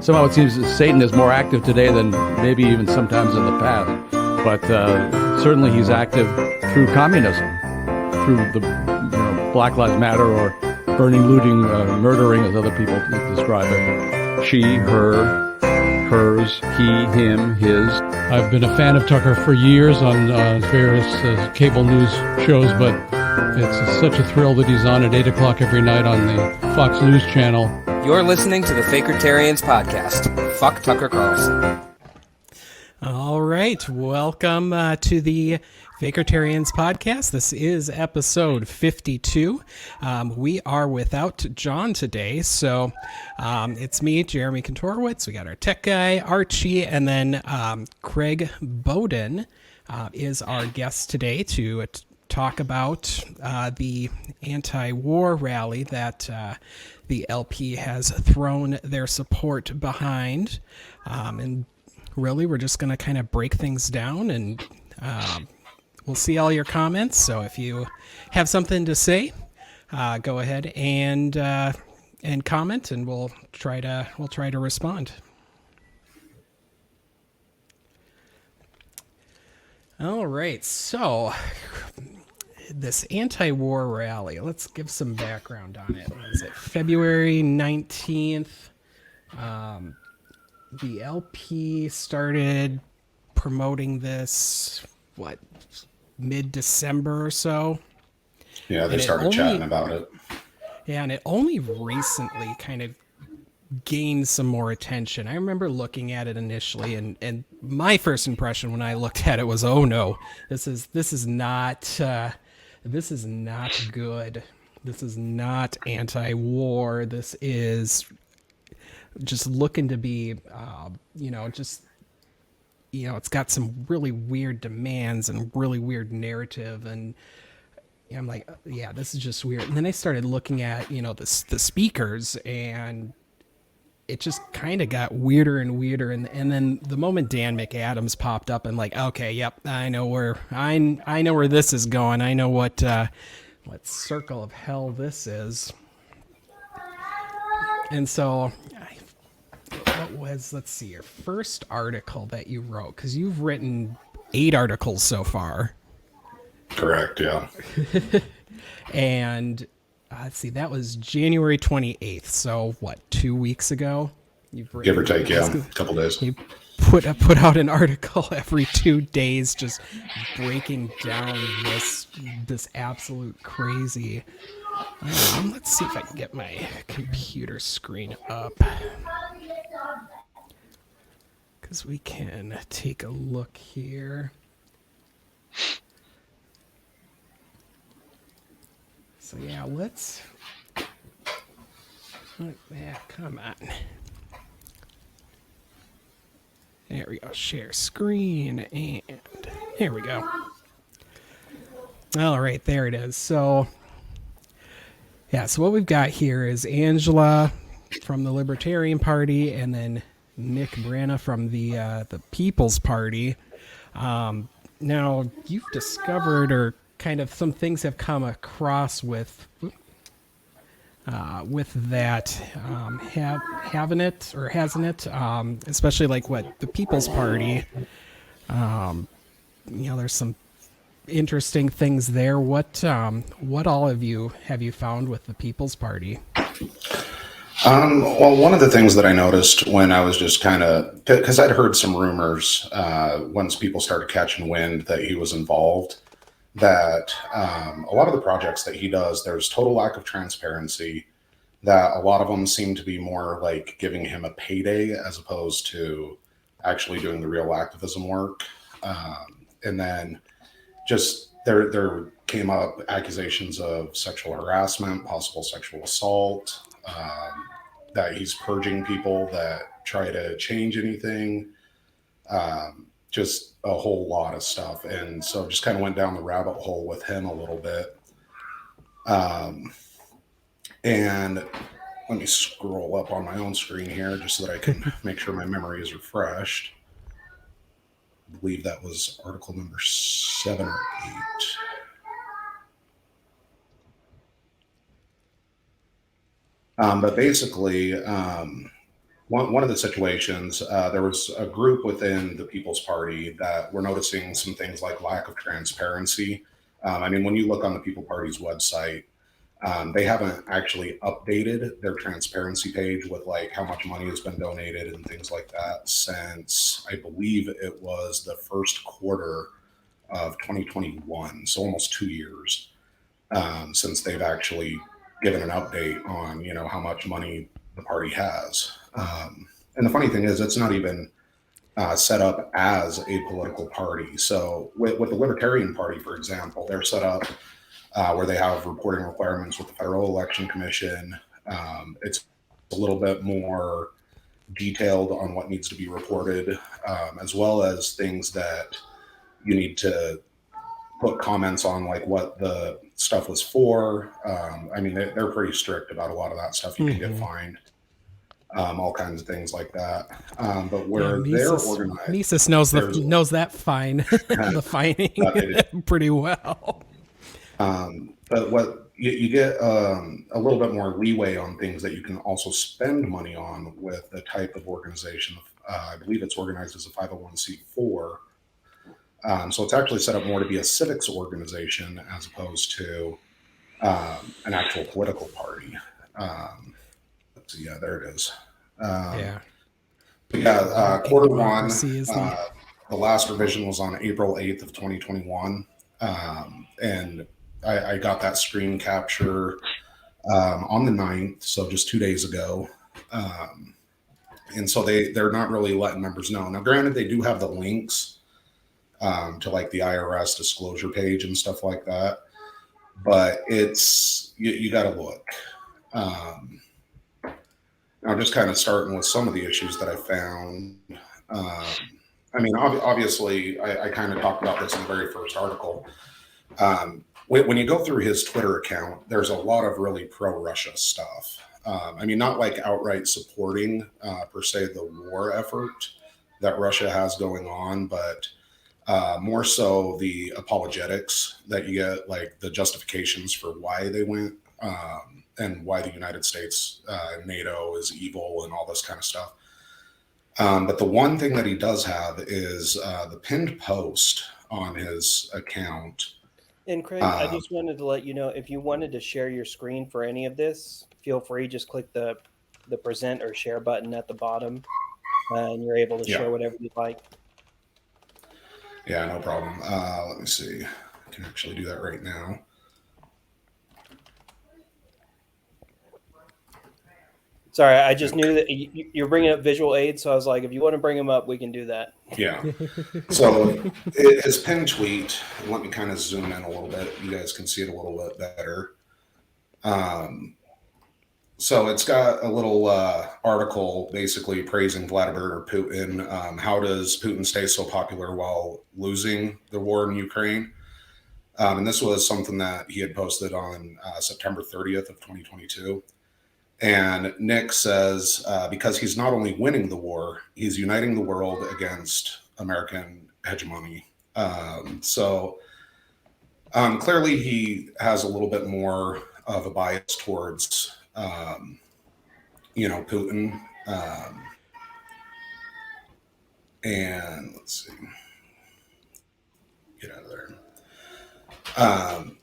somehow it seems that Satan is more active today than maybe even sometimes in the past. But certainly he's active through communism, through the Black Lives Matter or burning, looting, murdering, as other people describe it. She, her, hers, he, him, his. I've been a fan of Tucker for years on various cable news shows, but it's such a thrill that he's on at 8 o'clock every night on the Fox News channel. You're listening to the Fakertarians podcast. Fuck Tucker Carlson. All right, welcome to the Fakertarians podcast. This is episode 52. We are without John today, so it's me, Jeremy Kantorowicz. We got our tech guy, Archie, and then Craig Bowden is our guest today to talk about the anti-war rally that the LP has thrown their support behind. And really, we're just going to kind of break things down, and we'll see all your comments. So if you have something to say, go ahead and comment, and we'll try to respond. All right, so this anti-war rally, let's give some background on it. What is it, February 19th? The LP started promoting this, mid-December or so? Yeah, they started chatting about it. Yeah, and it only recently kind of gained some more attention. I remember looking at it initially, and my first impression when I looked at it was, oh no, this is not good. This is not anti-war. This is just looking to be, it's got some really weird demands and really weird narrative, and I'm like, yeah, this is just weird. And then I started looking at, the speakers, and it just kind of got weirder and weirder. And then the moment Dan McAdams popped up, I'm like, okay, yep, I know where this is going. I know what circle of hell this is. And so, let's see, your first article that you wrote, because you've written 8 articles so far. Correct, yeah. And let's see, that was January 28th. So 2 weeks ago? Give or take, yeah, a couple days. You put out an article every 2 days, just breaking down this absolute crazy. Let's see if I can get my computer screen up, because we can take a look here. So yeah, come on. There we go, share screen, and here we go. All right, there it is. So yeah, so what we've got here is Angela from the Libertarian Party, and then Nick Brana from the People's Party. Now, you've discovered, or kind of some things have come across with that, having it or hasn't it, especially like what the People's Party. There's some interesting things there. What all have you found with the People's Party? Well, one of the things that I noticed when I was just kind of, because I'd heard some rumors once people started catching wind that he was involved, that a lot of the projects that he does, there's total lack of transparency, that a lot of them seem to be more like giving him a payday as opposed to actually doing the real activism work. And then just there came up accusations of sexual harassment, possible sexual assault, that he's purging people that try to change anything, just a whole lot of stuff. And so just kind of went down the rabbit hole with him a little bit. And let me scroll up on my own screen here just so that I can make sure my memory is refreshed. I believe that was article number 7 or 8. But basically, one of the situations, there was a group within the People's Party that were noticing some things like lack of transparency. I mean, when you look on the People Party's website, they haven't actually updated their transparency page with like how much money has been donated and things like that since I believe it was the first quarter of 2021. So almost 2 years since they've actually given an update on, you know, how much money the party has. And the funny thing is, it's not even set up as a political party. So with the Libertarian Party, for example, they're set up where they have reporting requirements with the Federal Election Commission. It's a little bit more detailed on what needs to be reported, as well as things that you need to put comments on, like what the stuff was for. I mean, they're pretty strict about a lot of that stuff. You can get fined, all kinds of things like that. But where they're organized, Mises knows that fine, the fining pretty well. But what you get a little bit more leeway on things that you can also spend money on with the type of organization. I believe it's organized as a 501c4. So it's actually set up more to be a civics organization as opposed to an actual political party. Let's see, yeah, there it is. Quarter one, the last revision was on April 8th of 2021. And I got that screen capture on the 9th, so just 2 days ago. And so they're not really letting members know. Now, granted, they do have the links to like the IRS disclosure page and stuff like that, but it's you got to look. Now, just kind of starting with some of the issues that I found. I mean, obviously, I kind of talked about this in the very first article. When you go through his Twitter account, there's a lot of really pro-Russia stuff. I mean, not like outright supporting per se the war effort that Russia has going on, but more so the apologetics that you get, like the justifications for why they went and why the United States, NATO is evil and all this kind of stuff. But the one thing that he does have is the pinned post on his account. And Craig, I just wanted to let you know, if you wanted to share your screen for any of this, feel free. Just click the present or share button at the bottom, and you're able to share whatever you'd like. Yeah, no problem. Let me see. I can actually do that right now. Sorry, I just knew that you're bringing up visual aids, so I was like, if you want to bring them up, we can do that. Yeah. So his pinned tweet, let me kind of zoom in a little bit. You guys can see it a little bit better. So it's got a little article basically praising Vladimir Putin. How does Putin stay so popular while losing the war in Ukraine? And this was something that he had posted on September 30th of 2022. And Nick says, because he's not only winning the war, he's uniting the world against American hegemony. So clearly he has a little bit more of a bias towards, Putin. And let's see, get out of there.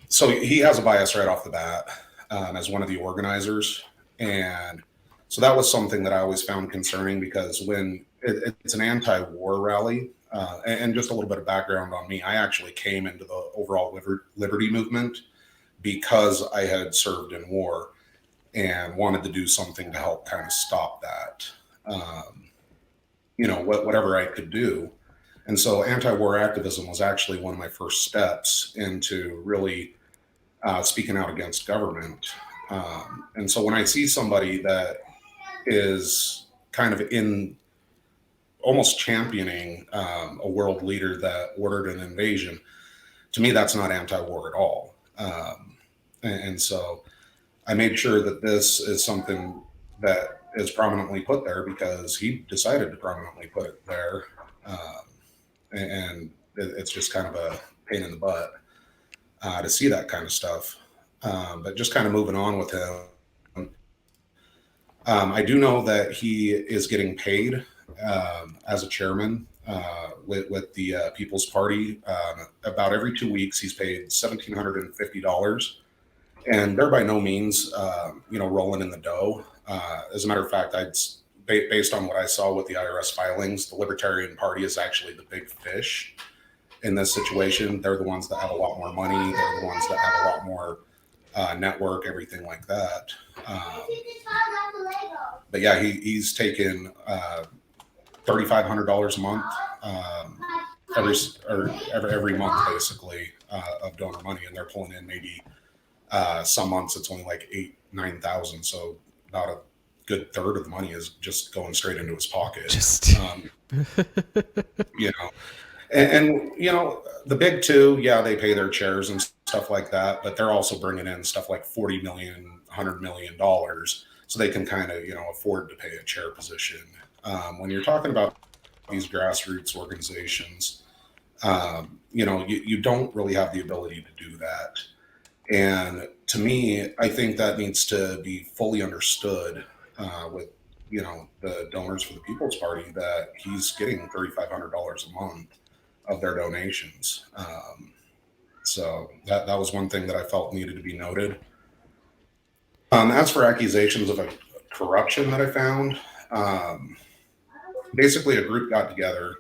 So he has a bias right off the bat as one of the organizers. And so that was something that I always found concerning, because when it's an anti-war rally, and just a little bit of background on me, I actually came into the overall liberty movement because I had served in war and wanted to do something to help kind of stop that, whatever I could do. And so anti-war activism was actually one of my first steps into really speaking out against government. And so when I see somebody that is kind of in almost championing a world leader that ordered an invasion, to me, that's not anti-war at all. And so I made sure that this is something that is prominently put there because he decided to prominently put it there. And it's just kind of a pain in the butt to see that kind of stuff. But just kind of moving on with him. I do know that he is getting paid as a chairman with the People's Party. About every 2 weeks, he's paid $1,750, and they're by no means, rolling in the dough. As a matter of fact, based on what I saw with the IRS filings, the Libertarian Party is actually the big fish in this situation. They're the ones that have a lot more money. They're the ones that have a lot more network, everything like that. But yeah, he's taken $3,500 a month every month, basically, of donor money, and they're pulling in maybe some months it's only like 8,000-9,000. So about a good third of the money is just going straight into his pocket. And the big two, yeah, they pay their chairs and stuff like that, but they're also bringing in stuff like $40 million, $100 million, so they can kind of, afford to pay a chair position. When you're talking about these grassroots organizations, you don't really have the ability to do that. And to me, I think that needs to be fully understood with, the donors for the People's Party, that he's getting $3,500 a month of their donations. So that was one thing that I felt needed to be noted. As for accusations of corruption that I found, basically a group got together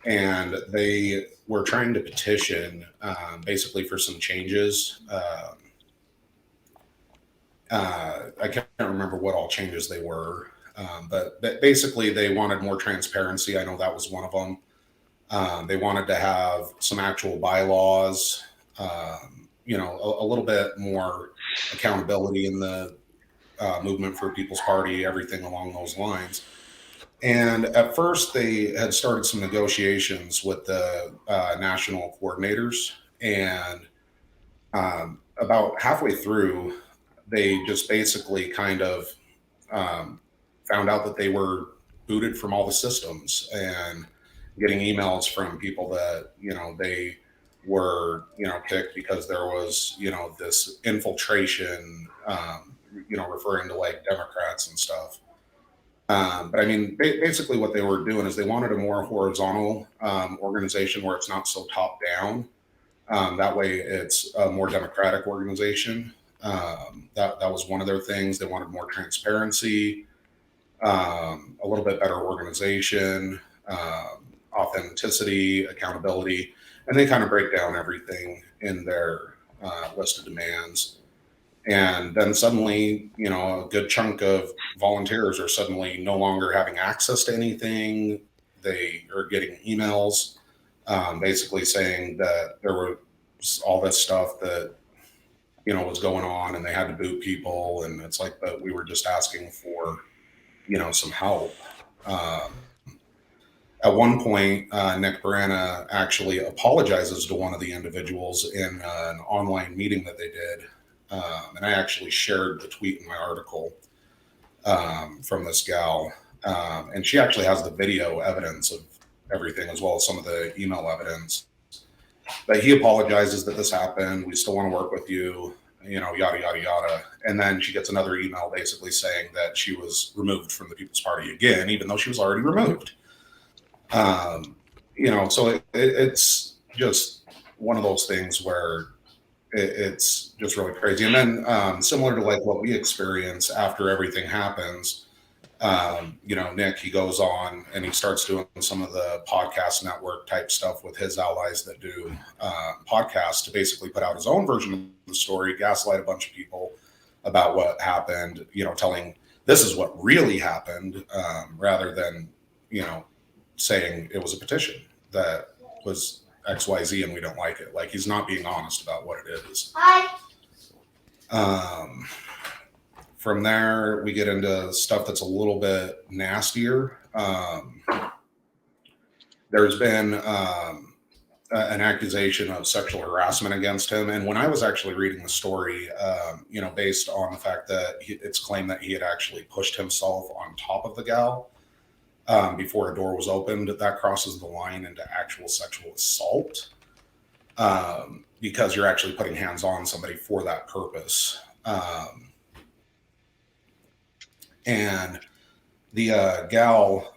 and they were trying to petition basically for some changes. I can't remember what all changes they were, but basically they wanted more transparency. I know that was one of them. They wanted to have some actual bylaws, a little bit more accountability in the movement for People's Party, everything along those lines. And at first, they had started some negotiations with the national coordinators, and about halfway through, they just basically kind of found out that they were booted from all the systems and getting emails from people that, they were, kicked because there was, this infiltration, referring to like Democrats and stuff. But I mean, basically what they were doing is they wanted a more horizontal organization where it's not so top down. That way it's a more democratic organization. That was one of their things. They wanted more transparency, a little bit better organization, authenticity, accountability, and they kind of break down everything in their list of demands. And then suddenly, a good chunk of volunteers are suddenly no longer having access to anything. They are getting emails basically saying that there was all this stuff that, was going on and they had to boot people. And it's like, but we were just asking for, some help. At one point, Nick Barana actually apologizes to one of the individuals in an online meeting that they did. And I actually shared the tweet in my article from this gal. And she actually has the video evidence of everything, as well as some of the email evidence. But he apologizes that this happened. We still want to work with you, yada, yada, yada. And then she gets another email basically saying that she was removed from the People's Party again, even though she was already removed. So it's just one of those things where it's just really crazy. And then similar to like what we experience after everything happens, Nick, he goes on and he starts doing some of the podcast network type stuff with his allies that do podcasts to basically put out his own version of the story, gaslight a bunch of people about what happened, telling this is what really happened, rather than, saying it was a petition that was XYZ and we don't like it. Like, he's not being honest about what it is. From there, we get into stuff that's a little bit nastier. There's been an accusation of sexual harassment against him. And when I was actually reading the story, based on the fact that it's claimed that he had actually pushed himself on top of the gal before a door was opened, that crosses the line into actual sexual assault, because you're actually putting hands on somebody for that purpose. And the gal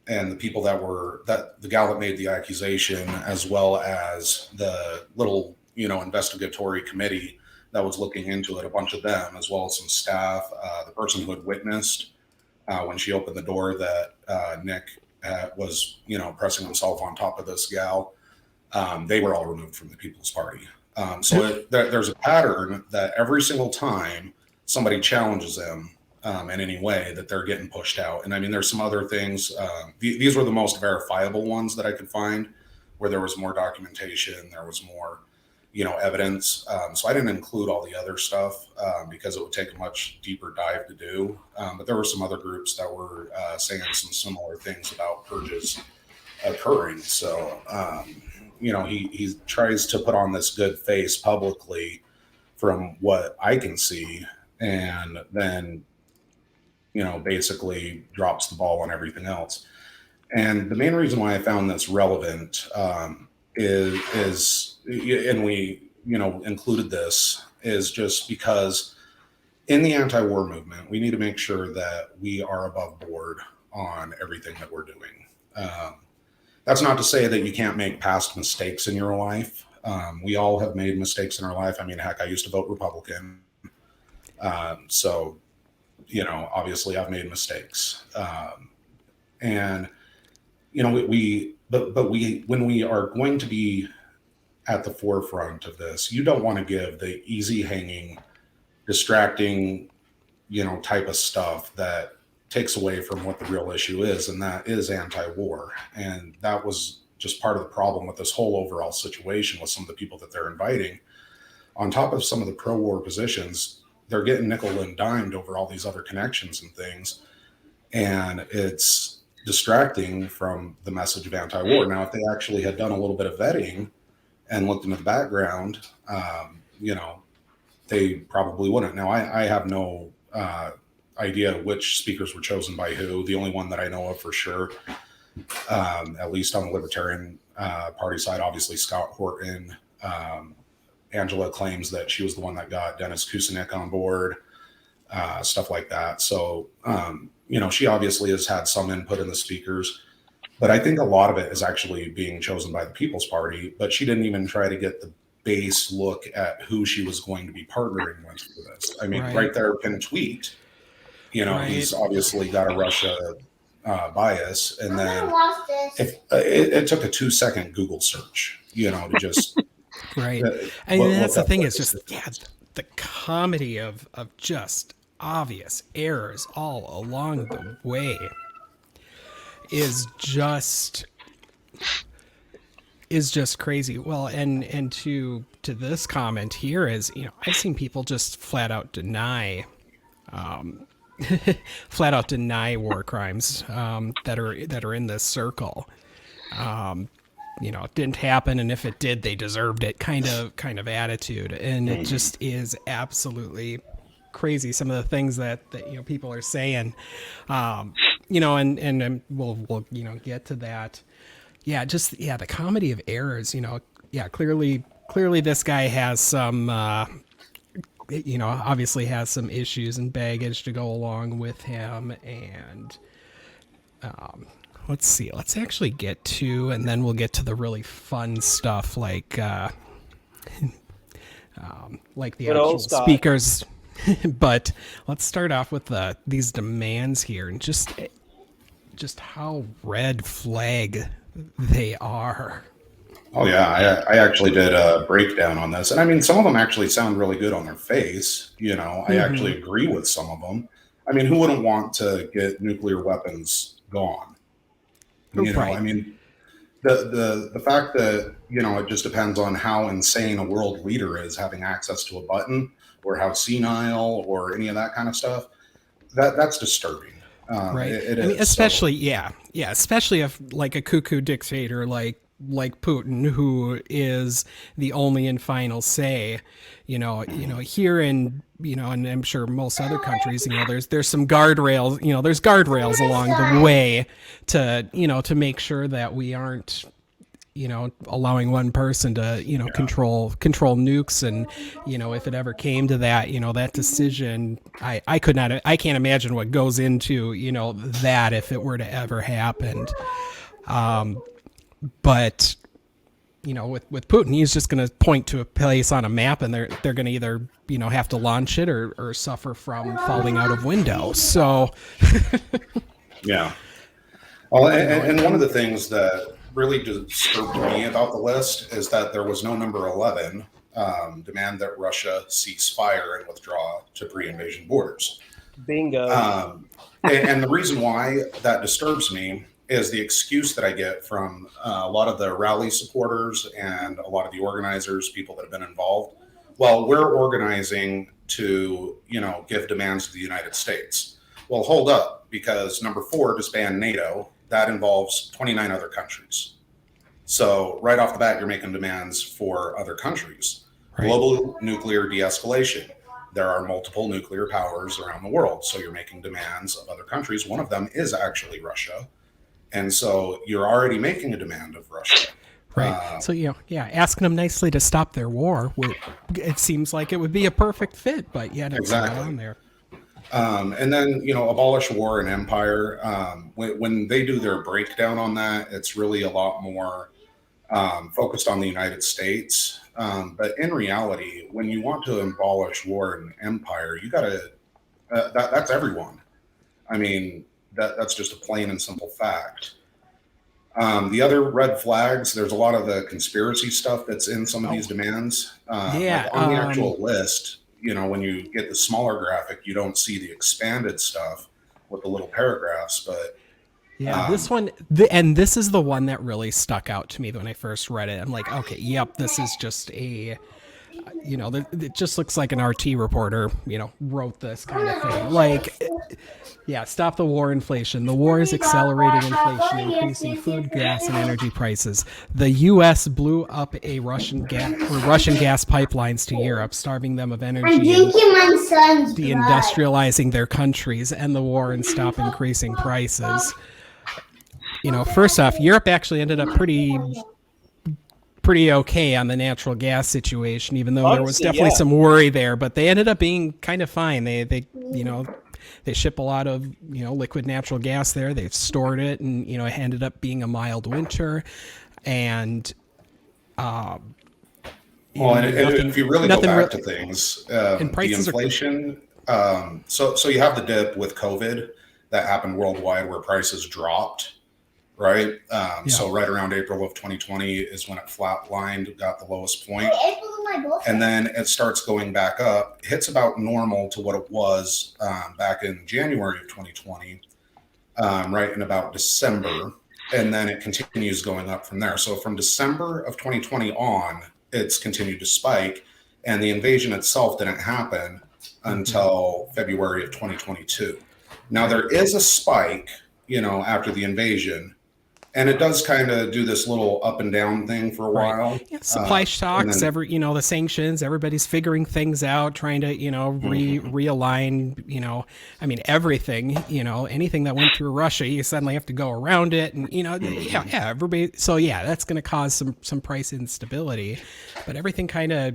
and the people the gal that made the accusation, as well as the little, investigatory committee that was looking into it, a bunch of them, as well as some staff, the person who had witnessed when she opened the door that Nick was, pressing himself on top of this gal, they were all removed from the People's Party. There's a pattern that every single time somebody challenges them in any way, that they're getting pushed out. And I mean, there's some other things. These were the most verifiable ones that I could find, where there was more documentation, there was more, evidence. So I didn't include all the other stuff because it would take a much deeper dive to do. But there were some other groups that were saying some similar things about purges occurring. So, he tries to put on this good face publicly from what I can see, and then basically drops the ball on everything else. And the main reason why I found this relevant is, and we, included this, is just because in the anti-war movement, we need to make sure that we are above board on everything that we're doing. That's not to say that you can't make past mistakes in your life. We all have made mistakes in our life. I mean, heck, I used to vote Republican. So, obviously I've made mistakes. And, when we are going to be at the forefront of this, you don't want to give the easy hanging, distracting, type of stuff that takes away from what the real issue is. And that is anti-war. And that was just part of the problem with this whole overall situation with some of the people that they're inviting. On top of some of the pro-war positions, they're getting nickel and dimed over all these other connections and things. And it's distracting from the message of anti-war. Now, if they actually had done a little bit of vetting and looked into the background, they probably wouldn't. Now, I have no idea which speakers were chosen by who. The only one that I know of for sure, at least on the Libertarian Party side, obviously Scott Horton. Angela claims that she was the one that got Dennis Kucinich on board, stuff like that. So, she obviously has had some input in the speakers, but I think a lot of it is actually being chosen by the People's Party, but she didn't even try to get the base look at who she was going to be partnering with for this. I mean, right there, pinned tweet, he's obviously got a Russia bias. And then if it took a 2-second Google search, to just... Right. And that's the thing, is just, the comedy of just obvious errors all along the way is just crazy. Well, and to this comment here is, I've seen people just flat out deny war crimes that are in this circle. It didn't happen, and if it did, they deserved it kind of attitude. And it just is absolutely crazy, some of the things that people are saying. And we'll get to that. Yeah, the comedy of errors, clearly this guy has some obviously has some issues and baggage to go along with him. And let's see. Let's actually get to, and then we'll get to the really fun stuff, like the actual speakers. But let's start off with these demands here, and just how red flag they are. Oh yeah, I actually did a breakdown on this, and I mean, some of them actually sound really good on their face. I actually agree with some of them. I mean, who wouldn't want to get nuclear weapons gone? Right. I mean, the fact that it just depends on how insane a world leader is having access to a button, or how senile, or any of that kind of stuff. That's disturbing. Right. It I mean, is, especially especially if, like, a cuckoo dictator like Putin, who is the only and final say, here in, and I'm sure most other countries, there's some guardrails, there's guardrails along the way to make sure that we aren't, allowing one person to, control nukes. And, if it ever came to that, that decision, I can't imagine what goes into, that if it were to ever happen. But, with Putin, he's just going to point to a place on a map, and they're going to either, have to launch it or suffer from falling out of windows. So, yeah. Well, and one of the things that really disturbed me about the list is that there was no number 11, demand that Russia cease fire and withdraw to pre-invasion borders. Bingo. And the reason why that disturbs me is the excuse that I get from a lot of the rally supporters and a lot of the organizers, people that have been involved. Well, we're organizing to, give demands to the United States. Well, hold up, because number 4, disband NATO, that involves 29 other countries. So right off the bat, you're making demands for other countries. Right. Global nuclear de-escalation. There are multiple nuclear powers around the world. So you're making demands of other countries. One of them is actually Russia. And so you're already making a demand of Russia. Right. So, asking them nicely to stop their war, it seems like it would be a perfect fit, but yet it's not on there. And then, abolish war and empire. When they do their breakdown on that, it's really a lot more focused on the United States. But in reality, when you want to abolish war and empire, you got to, that's everyone. I mean, that's just a plain and simple fact. The other red flags, there's a lot of the conspiracy stuff that's in some of these demands. On the actual list, when you get the smaller graphic, you don't see the expanded stuff with the little paragraphs, but this one, and this is the one that really stuck out to me when I first read it. I'm like, okay, yep, this is just a, it just looks like an RT reporter, wrote this kind of thing. Like, stop the war inflation. The war is accelerating inflation, increasing food, gas, and energy prices. The U.S. blew up a Russian gas pipelines to Europe, starving them of energy and deindustrializing their countries, and the war and stop increasing prices. First off, Europe actually ended up pretty okay on the natural gas situation, even though there was definitely some worry there, but they ended up being kind of fine. They ship a lot of, liquid natural gas there. They've stored it, and, it ended up being a mild winter. And, if you really go back to things, and the inflation, so you have the dip with COVID that happened worldwide where prices dropped. Right. So right around April of 2020 is when it flatlined, got the lowest point. And then it starts going back up, hits about normal to what it was back in January of 2020, right in about December. And then it continues going up from there. So from December of 2020 on, it's continued to spike. And the invasion itself didn't happen until February of 2022. Now there is a spike, after the invasion. And it does kind of do this little up and down thing for a while. Yeah, supply shocks, the sanctions, everybody's figuring things out, trying to, realign, everything, anything that went through Russia, you suddenly have to go around it. And, everybody. So, that's going to cause some price instability. But everything kind of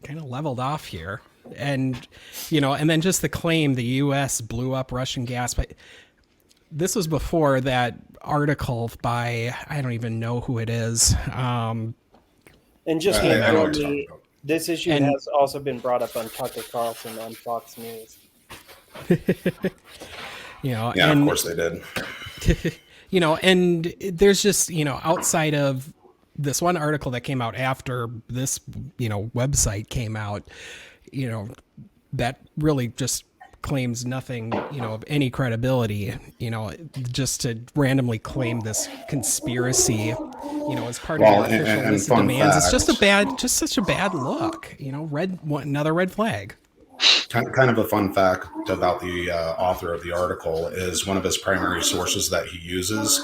leveled off here. And, and then just the claim the U.S. blew up Russian gas. But this was before that article by, I don't even know who it is. And just this issue has also been brought up on Tucker Carlson on Fox News. Of course they did. And there's just, outside of this one article that came out after this, website came out, that really just claims nothing, of any credibility, just to randomly claim this conspiracy, as part of the official list of demands. It's just such a bad look, another red flag. Kind of a fun fact about the author of the article is one of his primary sources that he uses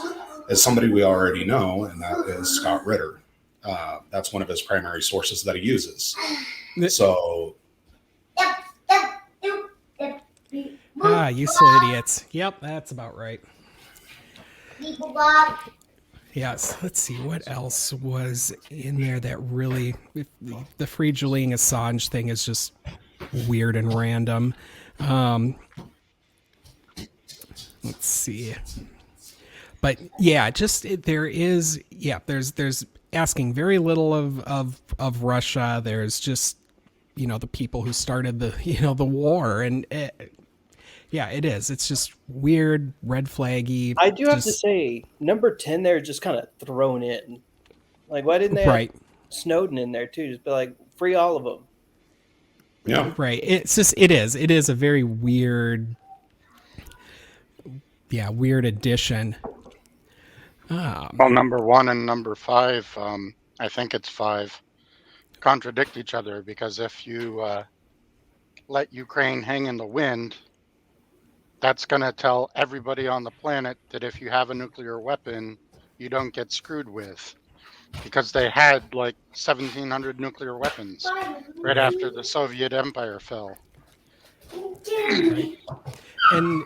is somebody we already know, and that is Scott Ritter. That's one of his primary sources that he uses. So. You silly idiots. Yep, that's about right. Yes. Let's see what else was in there that really the Free Julian Assange thing is just weird and random. Let's see. But yeah, there's asking very little of Russia. There's just the people who started the war, and yeah, it is. It's just weird, red flaggy. I do have to say, number 10 there just kind of thrown in. Like, why didn't they have Right. Snowden in there too? Just be like, free all of them. Yeah. Right. It's just it is a very weird, weird addition. Well, number 1 and number 5, I think it's 5, contradict each other, because if you let Ukraine hang in the wind, that's going to tell everybody on the planet that if you have a nuclear weapon, you don't get screwed with, because they had like 1,700 nuclear weapons right after the Soviet Empire fell. Right. And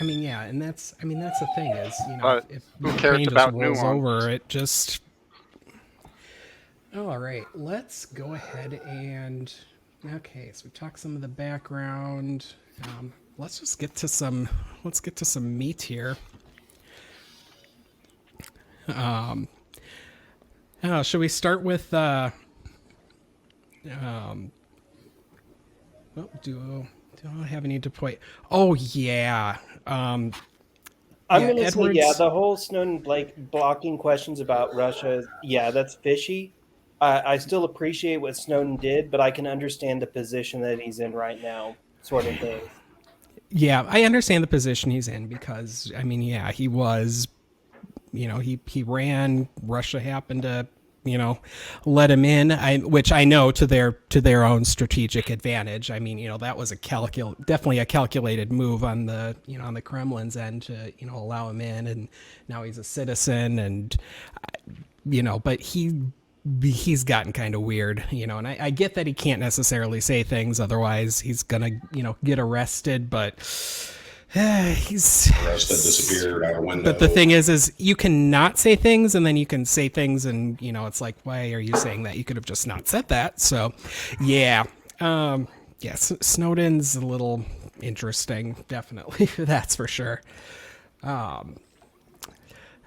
and that's the thing is, But if who Ukraine cares just about rolls nuance? over, it just. All right, let's go ahead and okay. So we talked some of the background. Let's just get to some. Let's get to some meat here. Should we start with? Well, do I have any to point? Oh yeah. I'm going to say, Edwards- yeah, the whole Snowden blocking questions about Russia, yeah, that's fishy. I still appreciate what Snowden did, but I can understand the position that he's in right now, sort of thing. Yeah, I understand the position he's in because he was, he ran. Russia happened to, let him in. Which I know to their own strategic advantage. That was definitely a calculated move on the on the Kremlin's end to allow him in, and now he's a citizen, and but he's gotten kind of weird, and I get that he can't necessarily say things, otherwise he's gonna, get arrested, but he's Arrested, disappeared out a window. But the thing is you cannot say things, and then you can say things, and it's like, why are you saying that? You could have just not said that. So, yeah, Snowden's a little interesting, definitely. That's for sure.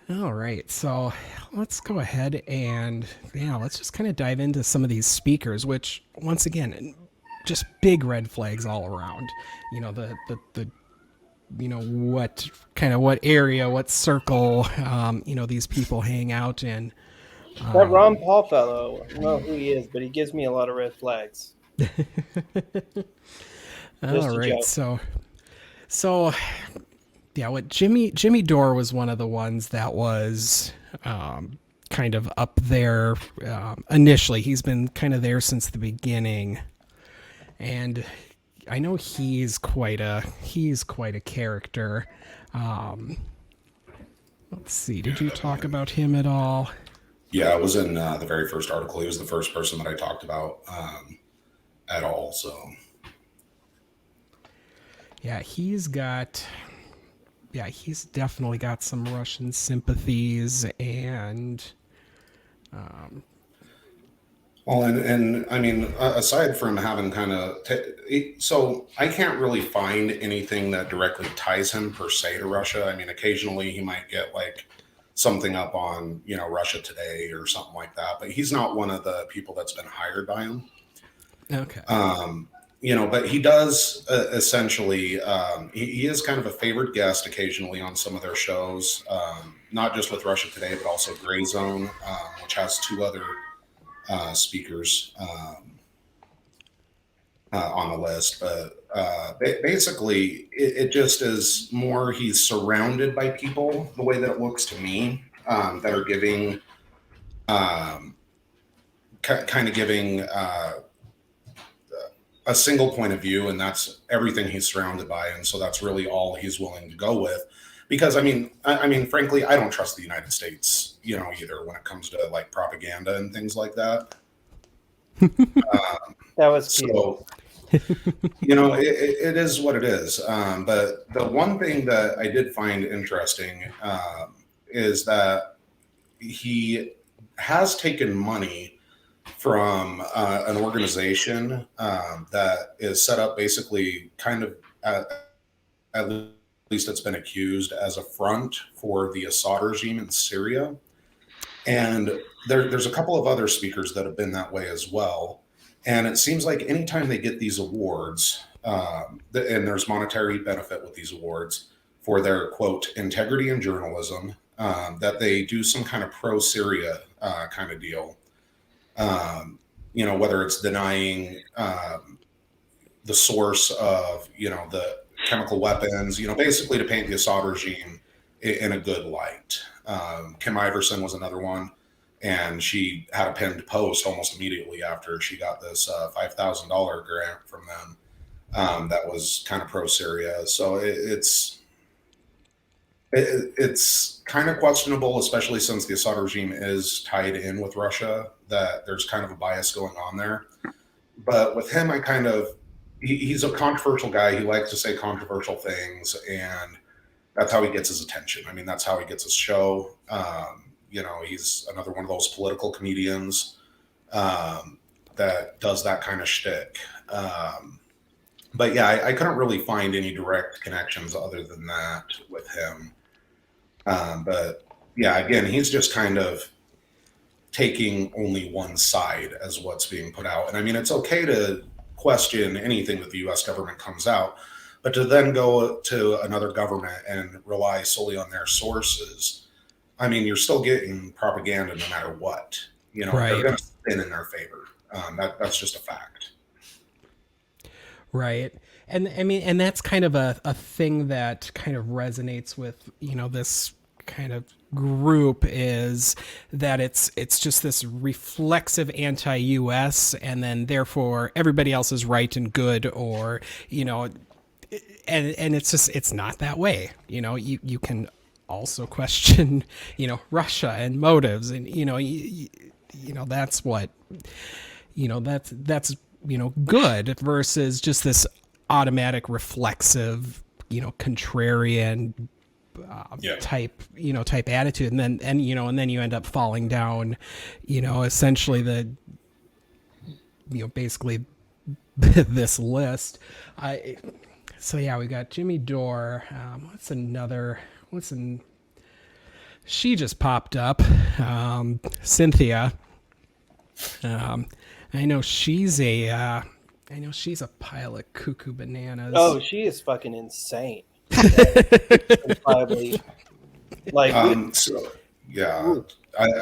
All right, so let's go ahead and let's just kind of dive into some of these speakers, which once again, just big red flags all around. The what area, what circle, these people hang out in. That Ron Paul fellow, I don't know who he is, but he gives me a lot of red flags. All right, so. Yeah, what Jimmy Dore was one of the ones that was kind of up there initially. He's been kind of there since the beginning, and I know he's quite a character. Let's see, did you talk about him at all? Yeah, it was in the very first article. He was the first person that I talked about at all. So, yeah, he's definitely got some Russian sympathies, and well, and aside from having kind of, so I can't really find anything that directly ties him per se to Russia. Occasionally he might get like something up on, Russia Today or something like that, but he's not one of the people that's been hired by him. Okay. But he does essentially, he is kind of a favored guest occasionally on some of their shows, not just with Russia Today, but also Gray Zone, which has 2 other speakers on the list. But basically, it just is more he's surrounded by people, the way that it looks to me, that are giving, kind of giving a single point of view, and that's everything he's surrounded by, and so that's really all he's willing to go with. Because frankly, I don't trust the United States, either when it comes to like propaganda and things like that. That was cute. So, it is what it is. But the one thing that I did find interesting is that he has taken money from an organization that is set up basically kind of at least it's been accused as a front for the Assad regime in Syria. And there's a couple of other speakers that have been that way as well. And it seems like anytime they get these awards, and there's monetary benefit with these awards for their, quote, integrity in journalism, that they do some kind of pro-Syria kind of deal. Whether it's denying the source of, the chemical weapons, basically to paint the Assad regime in a good light. Kim Iverson was another one, and she had a pinned post almost immediately after she got this $5,000 grant from them that was kind of pro-Syria. So it's kind of questionable, especially since the Assad regime is tied in with Russia, that there's kind of a bias going on there. But with him, he's a controversial guy. He likes to say controversial things, and that's how he gets his attention. I mean, that's how he gets his show. He's another one of those political comedians that does that kind of shtick. But yeah, I couldn't really find any direct connections other than that with him. But yeah, again, he's just kind of taking only one side as what's being put out. And I mean, it's okay to question anything that the U.S. government comes out, but to then go to another government and rely solely on their sources, I mean, you're still getting propaganda no matter what. They're going to spin in their favor. That's just a fact. Right. And I mean, and that's kind of a thing that kind of resonates with, this kind of group, is that it's just this reflexive anti-US, and then therefore everybody else is right and good, or, and it's not that way. You can also question, Russia and motives, and, that's what, that's good, versus just this automatic reflexive, contrarian type attitude. And then you end up falling down, essentially basically this list. So yeah, we got Jimmy Dore. She just popped up. Cynthia. I know she's a pile of cuckoo bananas. Oh, she is fucking insane. Probably, I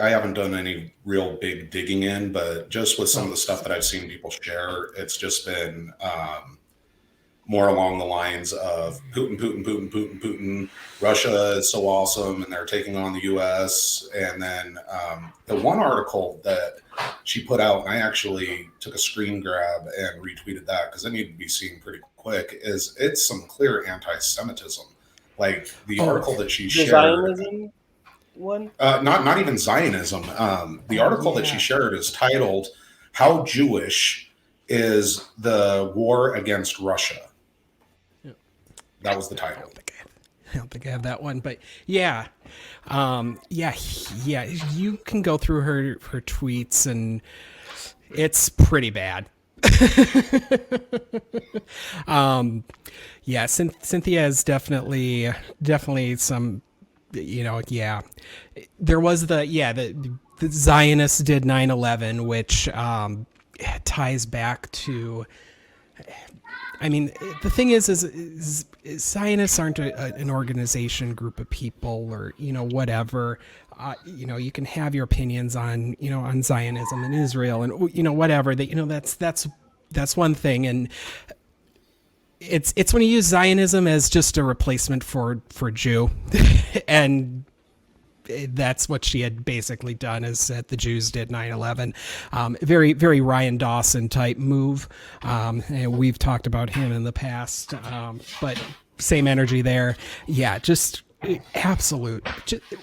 haven't done any real big digging in, but just with some of the stuff that I've seen people share, it's just been more along the lines of Putin. Russia is so awesome, and they're taking on the U.S. And then the one article that she put out, and I actually took a screen grab and retweeted that because it needed to be seen pretty quick, it's some clear anti-Semitism. Like the article that she shared. Zionism one? Not even Zionism. The article that she shared is titled "How Jewish is the War Against Russia?" That was the title. I don't think I have that one, but yeah. You can go through her tweets, and it's pretty bad. Cynthia is definitely some, there was the Zionists did 9/11, which ties back to, I mean, the thing is Zionists aren't an organization, group of people, or, whatever. You can have your opinions on, on Zionism and Israel and, whatever, that, that's one thing. And it's when you use Zionism as just a replacement for Jew. And that's what she had basically done, is that the Jews did 9/11. Very, very Ryan Dawson type move. And we've talked about him in the past, but same energy there. Yeah, just absolute.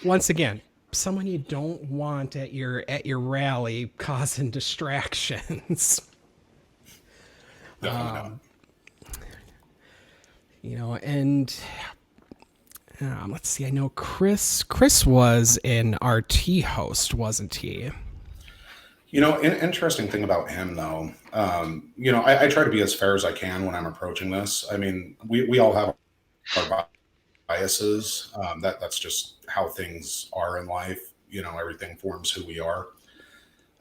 Once again, someone you don't want at your rally causing distractions. Definitely not. And Let's see. I know Chris was an RT host, wasn't he? Interesting thing about him, though, I try to be as fair as I can when I'm approaching this. I mean, we all have our biases. That's just how things are in life. Everything forms who we are.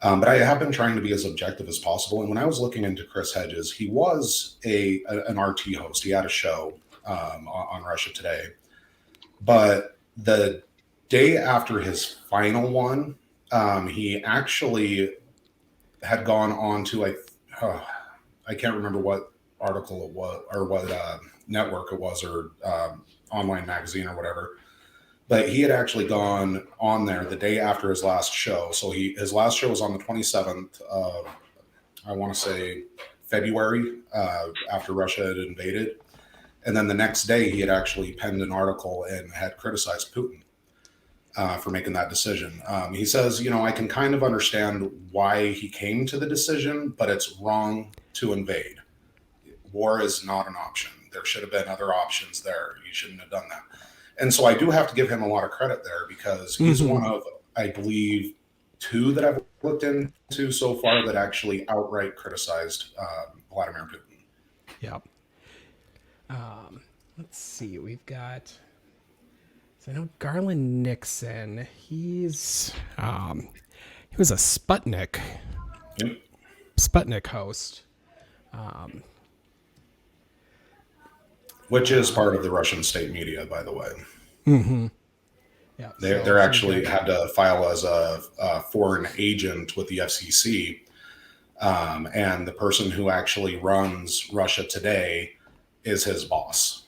But I have been trying to be as objective as possible. And when I was looking into Chris Hedges, he was an RT host. He had a show on Russia Today. But the day after his final one, he actually had gone on to I can't remember what article it was or what network it was or online magazine or whatever. But he had actually gone on there the day after his last show. So his last show was on the 27th of, I want to say, February, after Russia had invaded. And then the next day, he had actually penned an article and had criticized Putin for making that decision. He says, I can kind of understand why he came to the decision, but it's wrong to invade. War is not an option. There should have been other options there. You shouldn't have done that. And so I do have to give him a lot of credit there because he's one of, I believe, 2 that I've looked into so far that actually outright criticized Vladimir Putin. Yep. Let's see. We've got. So I know Garland Nixon. He was a Sputnik host. Which is part of the Russian state media, by the way. Mm-hmm. Yeah, they're actually had to file as a foreign agent with the FCC, and the person who actually runs Russia Today is his boss.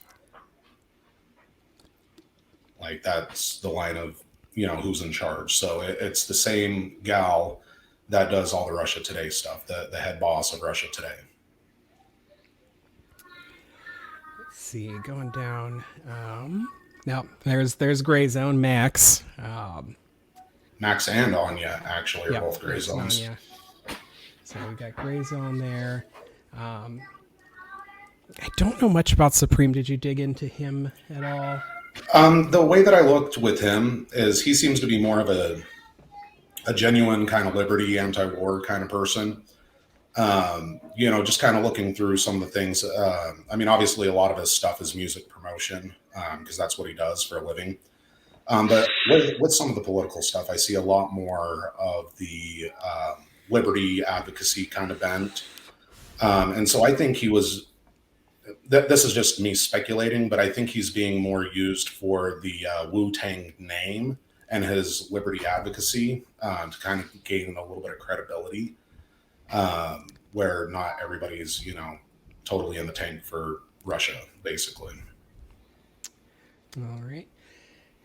Like that's the line of who's in charge. So it's the same gal that does all the Russia Today stuff, the head boss of Russia Today. See, going down. No, there's Gray Zone. Max. Max and Anya actually are both Gray Zones. Anya. So we got Gray Zone there. I don't know much about Supreme. Did you dig into him at all? The way that I looked with him is he seems to be more of a genuine kind of liberty, anti-war kind of person. Just kind of looking through some of the things. Obviously a lot of his stuff is music promotion because that's what he does for a living. But with some of the political stuff, I see a lot more of the liberty advocacy kind of bent. And so I think he was, this is just me speculating, but I think he's being more used for the Wu-Tang name and his liberty advocacy to kind of gain a little bit of credibility. Where not everybody's, totally in the tank for Russia, basically. All right.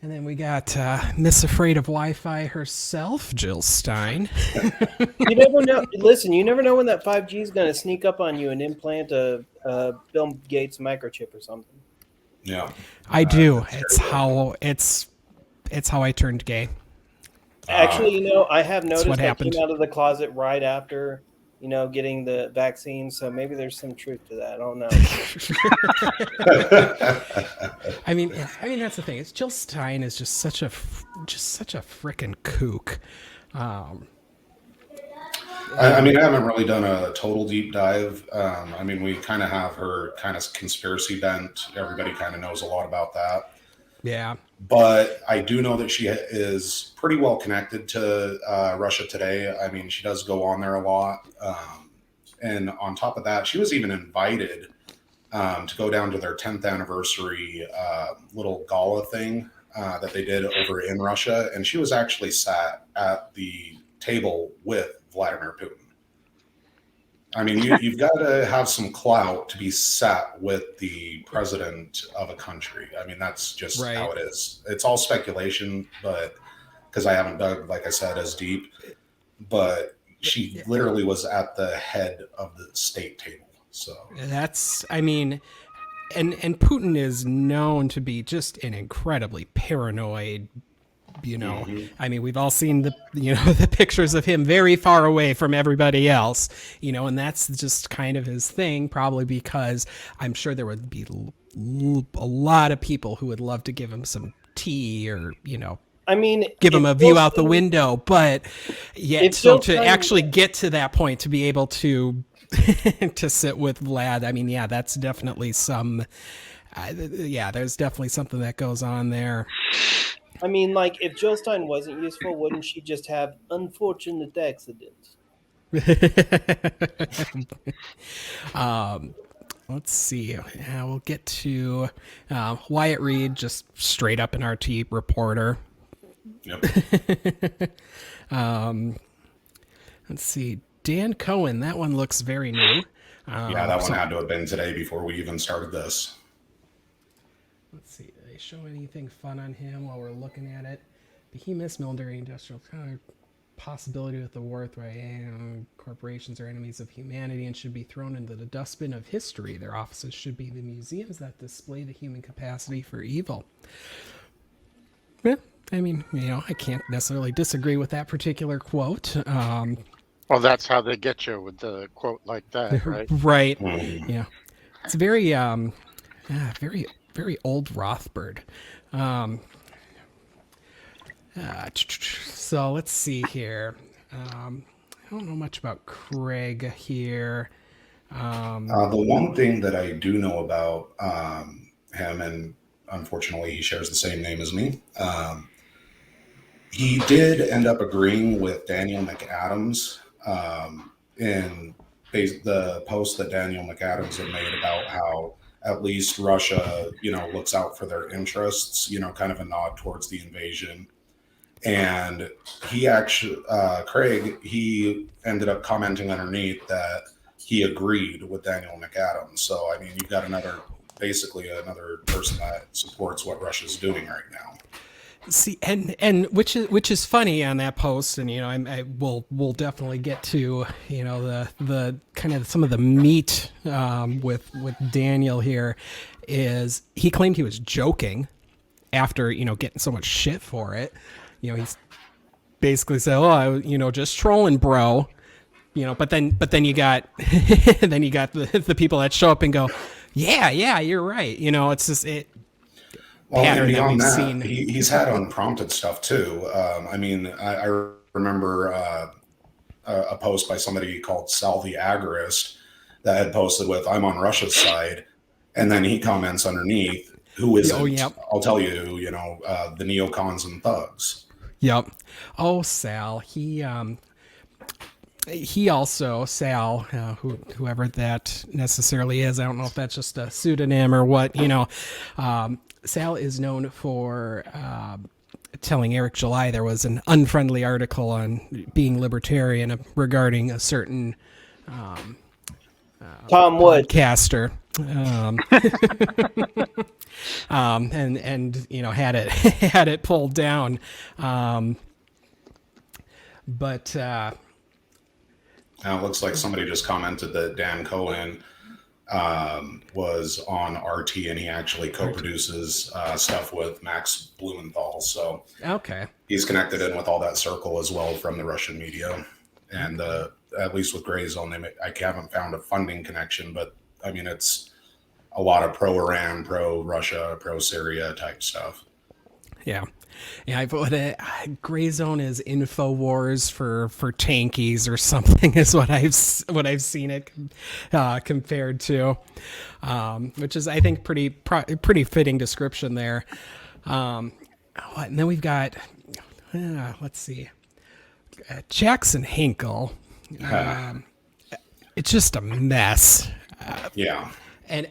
And then we got Miss Afraid of Wi-Fi herself, Jill Stein. You never know. Listen, you never know when that 5G is going to sneak up on you and implant a Bill Gates microchip or something. Yeah. I do. It's how I turned gay. Actually, I have noticed what I happened. came out of the closet right after getting the vaccine. So maybe there's some truth to that. I don't know. I mean, that's the thing. It's Jill Stein is just such a frickin' kook. I haven't really done a total deep dive. We kind of have her kind of conspiracy bent. Everybody kind of knows a lot about that. Yeah. But I do know that she is pretty well connected to Russia Today. She does go on there a lot. And on top of that, she was even invited to go down to their 10th anniversary little gala thing that they did over in Russia. And she was actually sat at the table with Vladimir Putin. You've got to have some clout to be sat with the president of a country. That's just right. How it is. It's all speculation, but because I haven't dug, like I said, as deep. But she literally was at the head of the state table. So that's, and Putin is known to be just an incredibly paranoid I mean, we've all seen the pictures of him very far away from everybody else, and that's just kind of his thing, probably because I'm sure there would be a lot of people who would love to give him some tea or, I mean, give him a view out the window, but yet, so to actually get to that point, to be able to to sit with Vlad, I mean, yeah, that's definitely there's definitely something that goes on there. I mean, like, if Jill Stein wasn't useful, wouldn't she just have unfortunate accidents? Let's see. We'll get to Wyatt Reed, just straight up an RT reporter. Yep. Let's see. Dan Cohen, that one looks very new. Yeah, that one had to have been today before we even started this. Let's see. Do they show anything fun on him while we're looking at it? Behemoths, military, industrial possibility with the war threat. Corporations are enemies of humanity and should be thrown into the dustbin of history. Their offices should be the museums that display the human capacity for evil. Yeah, I mean, I can't necessarily disagree with that particular quote. Well, that's how they get you with the quote like that, right? Right. Yeah. It's very, very, very old Rothbard. So let's see here. I don't know much about Craig here. The one thing that I do know about him, and unfortunately he shares the same name as me, he did end up agreeing with Daniel McAdams in the post that Daniel McAdams had made about how at least Russia, looks out for their interests, kind of a nod towards the invasion. And he actually, Craig, he ended up commenting underneath that he agreed with Daniel McAdams. So, I mean, you've got basically another person that supports what Russia's doing right now. See, and which is funny on that post, and we'll definitely get to the kind of some of the meat with Daniel here. Is he claimed he was joking after getting so much shit for it. He's basically said, "Oh, just trolling, bro." But then you got the people that show up and go, "Yeah, you're right." It's just it. Well, Pattern and beyond that that, we've seen. he's had unprompted stuff too. I mean, I remember a post by somebody called Sal the Agorist that had posted with, "I'm on Russia's side," and then he comments underneath, "Who isn't?" Oh, yep. I'll tell you, the neocons and thugs. Yep. Oh, Sal. He also, Sal, whoever that necessarily is, I don't know if that's just a pseudonym or what, Sal is known for telling Eric July there was an unfriendly article on being libertarian regarding a certain Tom Wood podcaster. And had it pulled down. But Now it looks like somebody just commented that Dan Cohen was on RT, and he actually co-produces stuff with Max Blumenthal. So okay, he's connected in with all that circle as well from the Russian media. And at least with Gray Zone, I haven't found a funding connection, but I mean, it's a lot of pro-Iran, pro-Russia, pro-Syria type stuff. Yeah. Yeah, I put it. Gray Zone is InfoWars for tankies or something is what I've seen it compared to, which is I think pretty fitting description there. And then we've got let's see, Jackson Hinkle. It's just a mess. Yeah. And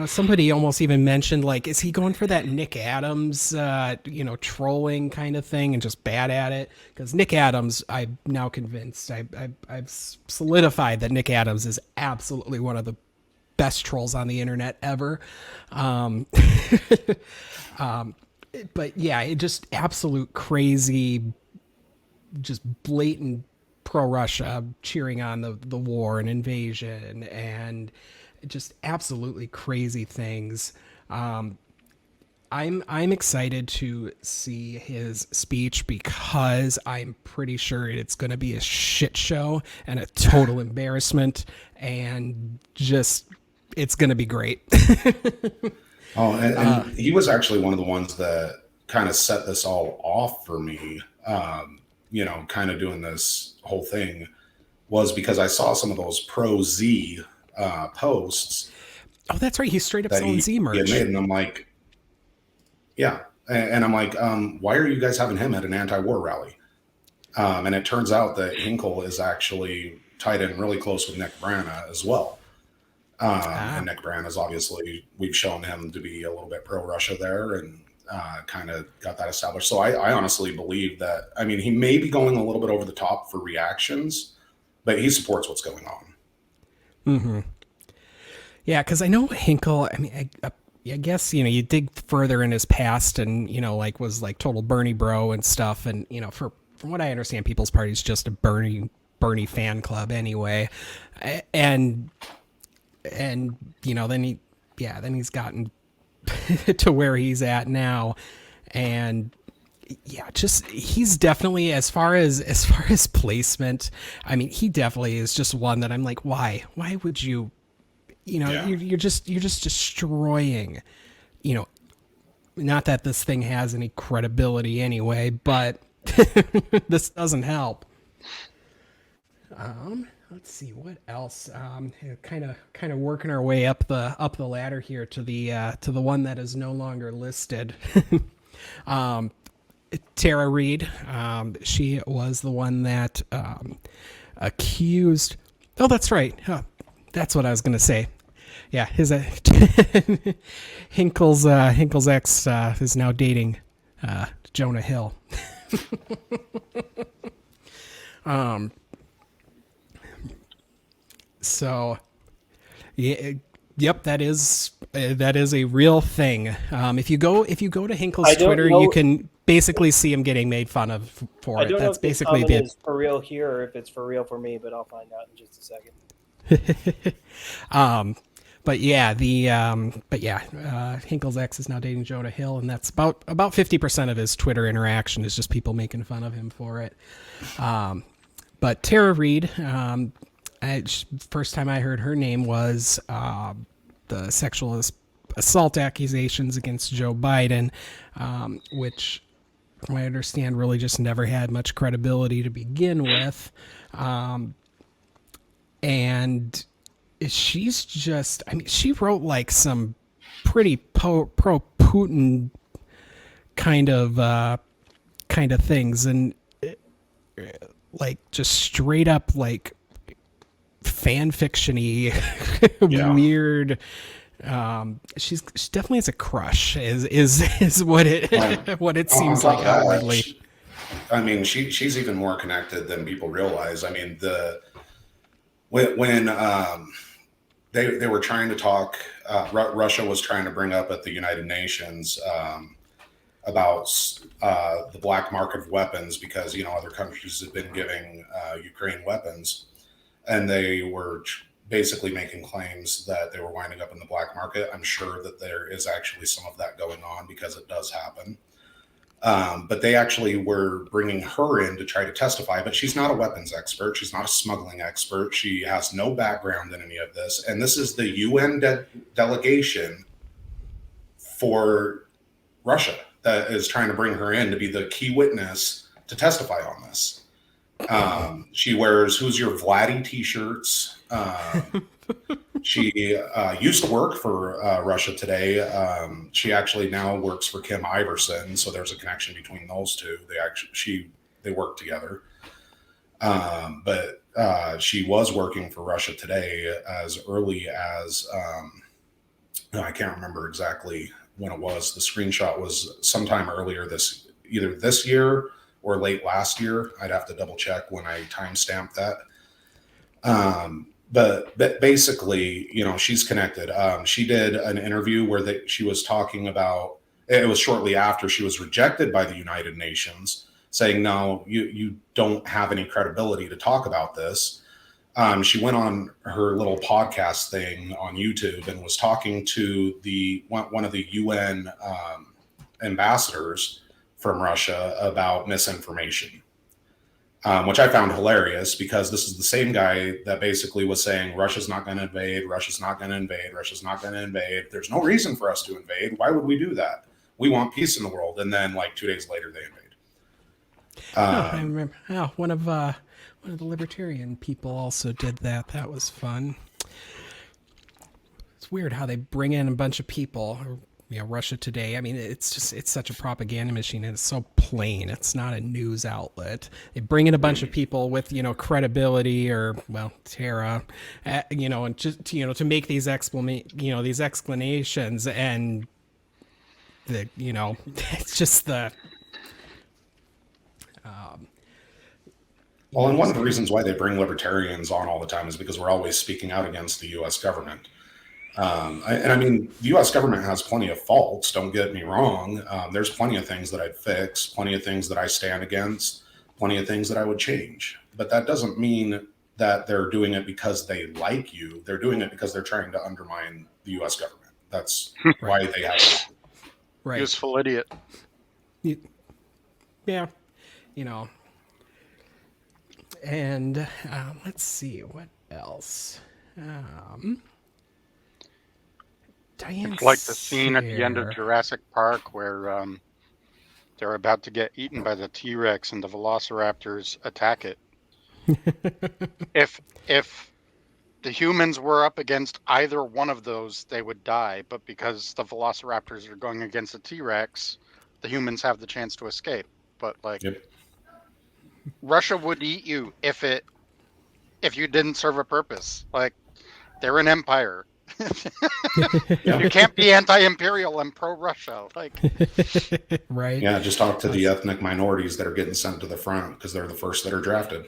somebody almost even mentioned, like, is he going for that Nick Adams, trolling kind of thing and just bad at it? Because Nick Adams, I'm now convinced, I've solidified that Nick Adams is absolutely one of the best trolls on the internet ever. But yeah, it just absolute crazy, just blatant pro-Russia cheering on the war and invasion and just absolutely crazy things. I'm excited to see his speech because I'm pretty sure it's going to be a shit show and a total embarrassment, and just it's going to be great. Oh, and he was actually one of the ones that kind of set this all off for me. Kind of doing this whole thing was because I saw some of those pro Z posts. Oh, that's right. He's straight up selling Z merch. He had made, and I'm like, yeah. And I'm like, why are you guys having him at an anti-war rally? And it turns out that Hinkle is actually tied in really close with Nick Brana as well. And Nick Brana is obviously, we've shown him to be a little bit pro-Russia there, and kind of got that established. So I honestly believe that, I mean, he may be going a little bit over the top for reactions, but he supports what's going on. Mm-hmm. Yeah, because I know Hinkle, I mean, I guess, you dig further in his past and, like was like total Bernie bro and stuff. And, from what I understand, People's Party is just a Bernie fan club anyway. And then he's gotten to where he's at now. And yeah, he's definitely, as far as placement, I mean, he definitely is just one that I'm like, why would you, you're just destroying, not that this thing has any credibility anyway, but this doesn't help. Let's see what else. Kind of working our way up the ladder here to the one that is no longer listed. Tara Reid, she was the one that accused. Oh, that's right. That's what I was going to say. Yeah, his Hinkle's ex is now dating Jonah Hill. So, yeah, yep, that is a real thing. If you go to Hinkle's Twitter, you can basically see him getting made fun of for it. That's basically it is for real here, or if it's for real for me, but I'll find out in just a second. Hinkle's ex is now dating Jonah Hill, and that's about 50% of his Twitter interaction is just people making fun of him for it. But Tara Reid, first time I heard her name was the sexual assault accusations against Joe Biden, which, from what I understand, really just never had much credibility to begin with. And she's just, I mean, she wrote like some pretty pro-Putin kind of things, and like just straight up like fan fiction-y weird. She definitely has a crush is what it seems like outwardly. I mean, she's even more connected than people realize. I mean, when they were trying to talk, Russia was trying to bring up at the United Nations about the black market of weapons, because other countries have been giving Ukraine weapons, and they were basically making claims that they were winding up in the black market. I'm sure that there is actually some of that going on, because it does happen. But they actually were bringing her in to try to testify, but she's not a weapons expert. She's not a smuggling expert. She has no background in any of this. And this is the UN delegation for Russia that is trying to bring her in to be the key witness to testify on this. She wears "Who's Your Vladdy" t-shirts. She used to work for Russia Today. She actually now works for Kim Iverson, so there's a connection between those two. They work together. But she was working for Russia Today as early as I can't remember exactly when it was. The screenshot was sometime earlier either this year or late last year. I'd have to double check when I timestamped that. But basically, she's connected. She did an interview where she was talking about, it was shortly after she was rejected by the United Nations, saying, no, you don't have any credibility to talk about this. She went on her little podcast thing on YouTube and was talking to one of the UN ambassadors from Russia about misinformation, which I found hilarious because this is the same guy that basically was saying Russia's not going to invade, Russia's not going to invade, Russia's not going to invade. There's no reason for us to invade. Why would we do that? We want peace in the world. And then like 2 days later, they invade. I remember. Oh, one of the libertarian people also did that. That was fun. It's weird how they bring in a bunch of people. Russia Today. I mean, it's such a propaganda machine, and it's so plain. It's not a news outlet. They bring in a bunch of people with credibility or Tara, and just to make these explanations, and it's just the. Well, and one of the reasons why they bring libertarians on all the time is because we're always speaking out against the U.S. government. I mean, the U.S. government has plenty of faults. Don't get me wrong. There's plenty of things that I'd fix, plenty of things that I stand against, plenty of things that I would change. But that doesn't mean that they're doing it because they like you. They're doing it because they're trying to undermine the U.S. government. That's why they have it. Right. Useful idiot. Yeah. And let's see what else. Diane It's like the scene at the end of Jurassic Park where they're about to get eaten by the T-Rex and the velociraptors attack it. If the humans were up against either one of those, they would die. But because the velociraptors are going against the T-Rex, the humans have the chance to escape. But Russia would eat you if you didn't serve a purpose. Like, they're an empire. You can't be anti-imperial and pro-Russia. Right. Yeah, just talk to the ethnic minorities that are getting sent to the front because they're the first that are drafted.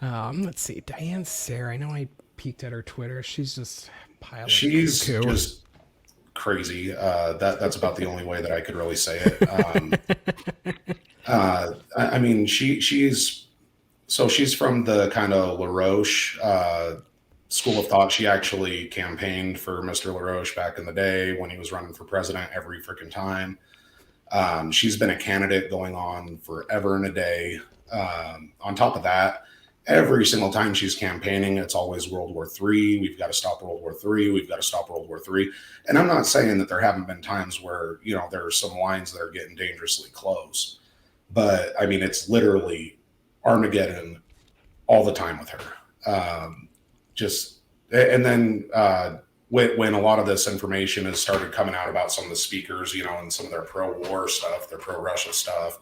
Let's see. Diane Sarah. I know I peeked at her Twitter. She's just piling. She's just crazy. That's about the only way that I could really say it. I mean, she's from the kind of LaRoche school of thought. She actually campaigned for Mr. LaRoche back in the day when he was running for president every freaking time. She's been a candidate going on forever and a day. On top of that, every single time she's campaigning, it's always World War III. We've got to stop World War III. We've got to stop World War III. And I'm not saying that there haven't been times where, there are some lines that are getting dangerously close. But, I mean, it's literally Armageddon all the time with her. And then when a lot of this information has started coming out about some of the speakers, and some of their pro-war stuff, their pro-Russia stuff,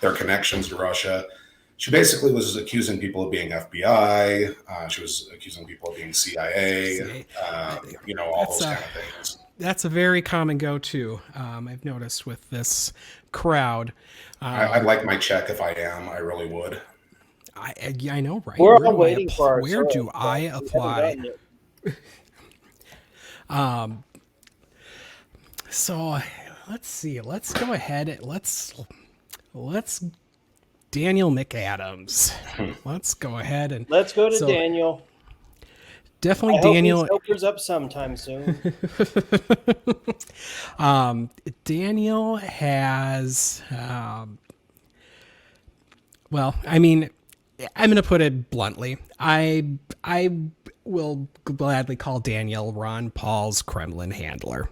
their connections to Russia, she basically was accusing people of being FBI. She was accusing people of being CIA, all those kind of things. That's a very common go-to, I've noticed with this crowd. I'd like my check if I am. I really would. I know, right? We're all waiting for our Where do I apply? So let's see. Let's go ahead. Let's Daniel McAdams. Let's go ahead and let's go to Daniel. Definitely, I Daniel. Hope he opens up sometime soon. Daniel has. Well, I mean, I'm going to put it bluntly. I will gladly call Daniel Ron Paul's Kremlin handler.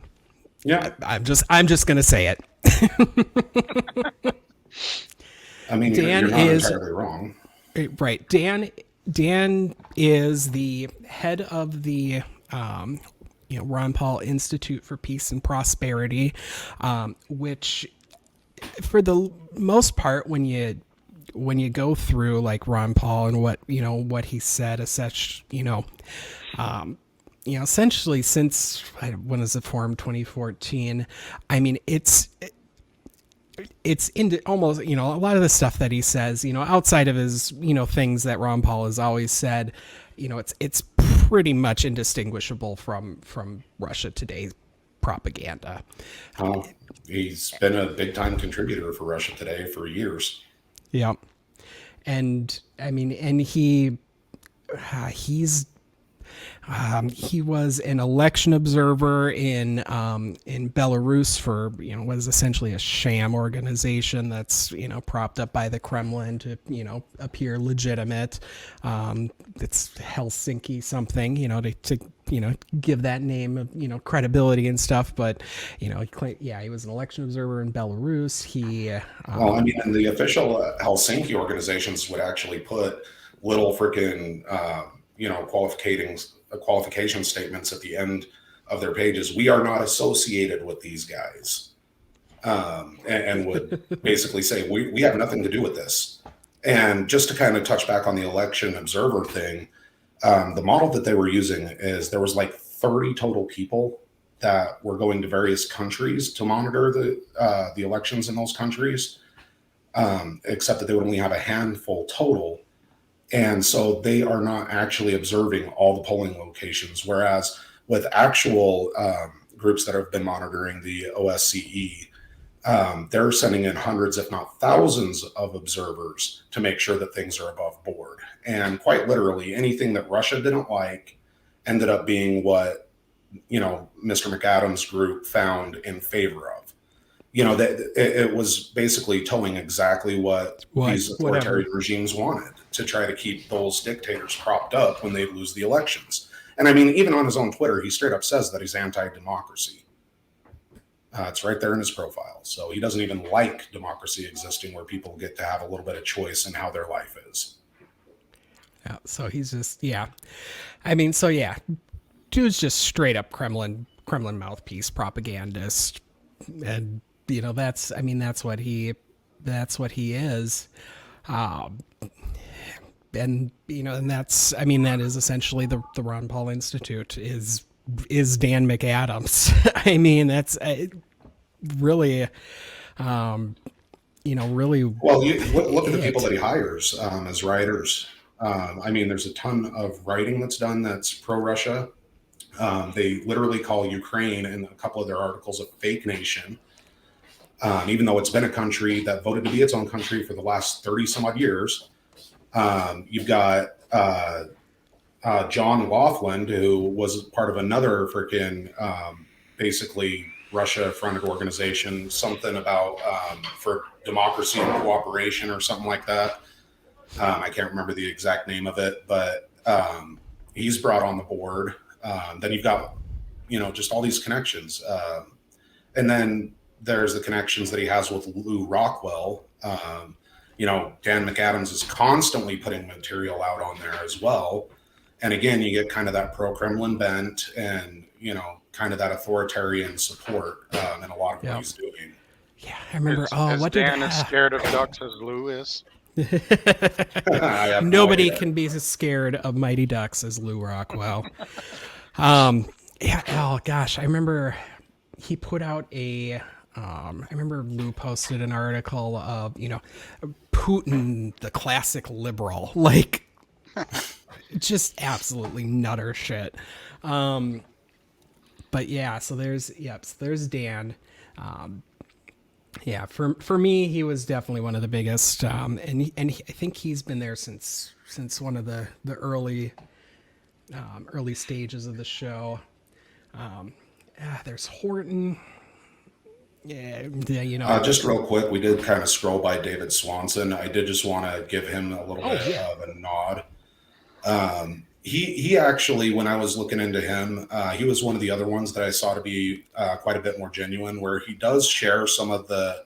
Yeah, I'm just going to say it. I mean, Dan you're not is entirely wrong. Right. Dan is the head of the Ron Paul Institute for Peace and Prosperity, which for the most part, when you go through like Ron Paul and what he said as such, essentially since when was it formed, 2014? I mean, it's into almost, a lot of the stuff that he says, outside of his, things that Ron Paul has always said, it's pretty much indistinguishable from Russia Today propaganda. He's been a big time contributor for Russia Today for years. Yeah. And I mean, and he's He was an election observer in Belarus for what is essentially a sham organization that's propped up by the Kremlin to appear legitimate. It's Helsinki something to give that name credibility and stuff. But he was an election observer in Belarus. Well, I mean, and the official Helsinki organizations would actually put little freaking qualification statements at the end of their pages. We are not associated with these guys, and would basically say we have nothing to do with this. And just to kind of touch back on the election observer thing, the model that they were using is there was like 30 total people that were going to various countries to monitor the elections in those countries, except that they would only have a handful total. And so they are not actually observing all the polling locations, whereas with actual groups that have been monitoring the OSCE, they're sending in hundreds, if not thousands, of observers to make sure that things are above board. And quite literally, anything that Russia didn't like ended up being what Mr. McAdams' group found in favor of. That it was basically towing exactly what these authoritarian regimes wanted, to try to keep those dictators propped up when they lose the elections. And I mean, even on his own Twitter, he straight up says that he's anti-democracy. It's right there in his profile. So he doesn't even like democracy existing, where people get to have a little bit of choice in how their life is. Yeah, so he's just, dude's just straight up Kremlin mouthpiece propagandist. And that's what he is. And that is essentially the Ron Paul Institute is Dan McAdams. I mean, that's really, really. Well, you look at the people that he hires as writers. There's a ton of writing that's done that's pro-Russia. They literally call Ukraine in a couple of their articles a fake nation, even though it's been a country that voted to be its own country for the last 30 some odd years. You've got John Laughlin, who was part of another freaking basically Russia-fronted organization, something about for democracy and cooperation or something like that. I can't remember the exact name of it, but he's brought on the board. Then you've got, just all these connections. And then there's the connections that he has with Lou Rockwell. Dan McAdams is constantly putting material out on there as well. And again, you get kind of that pro-Kremlin bent and, kind of that authoritarian support in a lot of what he's doing. Yeah, I remember. Dan as scared of ducks as Lou is? Nobody can be as scared of Mighty Ducks as Lou Rockwell. Oh gosh, I remember he put out I remember Lou posted an article of Putin, the classic liberal, like just absolutely nutter shit. But yeah, so there's Dan. For me, he was definitely one of the biggest, and I think he's been there since one of the early stages of the show. There's Horton. Just real quick, we did kind of scroll by David Swanson. I did just want to give him a little bit of a nod. He actually, when I was looking into him, he was one of the other ones that I saw to be quite a bit more genuine, where he does share some of the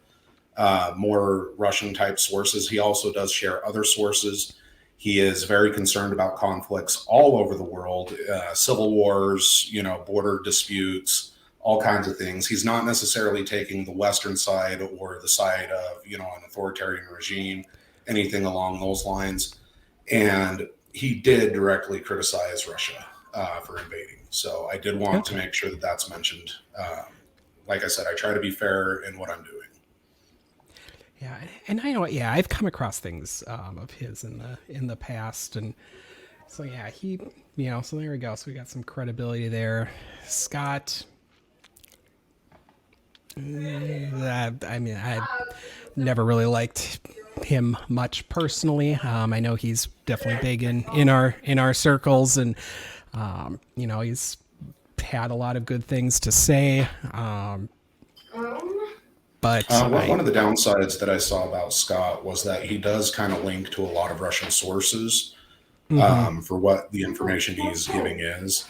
more Russian type sources. He also does share other sources. He is very concerned about conflicts all over the world, civil wars, border disputes, all kinds of things. He's not necessarily taking the Western side or the side of, an authoritarian regime, anything along those lines. And he did directly criticize Russia for invading. So I did want to make sure that that's mentioned. Like I said, I try to be fair in what I'm doing. Yeah, and I know, I've come across things of his in the past, and so he, so there we go. So we got some credibility there. Scott, I never really liked him much personally. I know he's definitely big in our circles, and He's had a lot of good things to say. But one of the downsides that I saw about Scott was that he does kind of link to a lot of Russian sources for what the information he's giving is.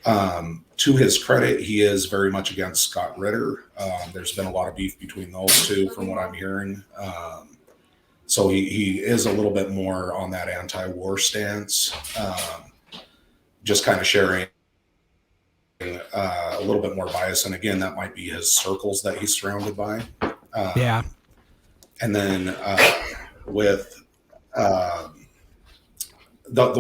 To his credit, he is very much against Scott Ritter. There's been a lot of beef between those two from what I'm hearing. So he is a little bit more on that anti-war stance, just kind of sharing a little bit more bias. And again, that might be his circles that he's surrounded by. Yeah. And then with the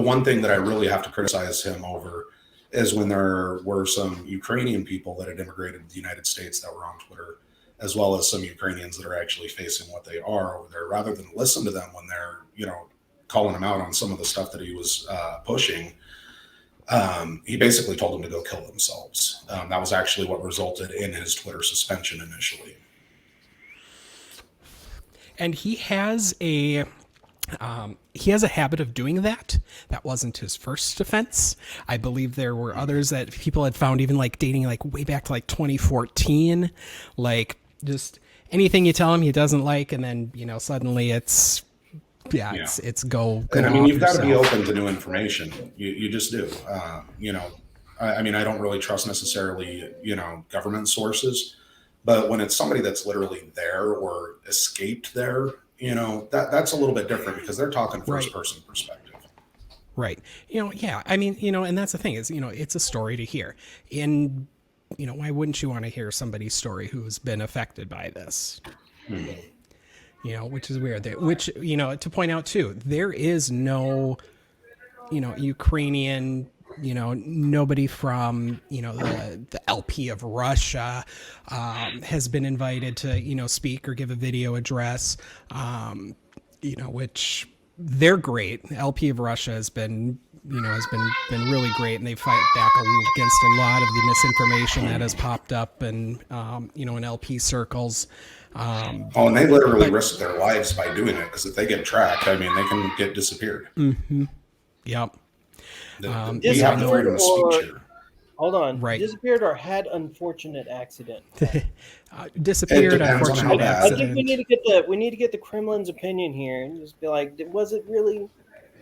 one thing that I really have to criticize him over is when there were some Ukrainian people that had immigrated to the United States that were on Twitter, as well as some Ukrainians that are actually facing what they are over there, rather than listen to them when they're, calling him out on some of the stuff that he was pushing. He basically told them to go kill themselves. That was actually what resulted in his Twitter suspension initially. And he has a habit of doing that. That wasn't his first offense. I believe there were others that people had found even like dating like way back to like 2014. Like just anything you tell him he doesn't like, and then suddenly it's go. And I mean, you've got to be open to new information. You just do. I don't really trust necessarily government sources, but when it's somebody that's literally there or escaped there, that's a little bit different because they're talking first person perspective. Right. And that's the thing is, it's a story to hear. And, why wouldn't you want to hear somebody's story who's been affected by this? Which is weird. To point out too, there is no, Ukrainian, nobody from, the LP of Russia has been invited to, speak or give a video address, which they're great. LP of Russia has been really great, and they fight back against a lot of the misinformation that has popped up and, in LP circles. And they literally risk their lives by doing it, because if they get tracked, they can get disappeared. Mm-hmm. Yep. We have the freedom of speech here. Hold on. Right. Disappeared or had unfortunate accident. Disappeared, unfortunate accident. I think we need to get the Kremlin's opinion here and just be like, was it really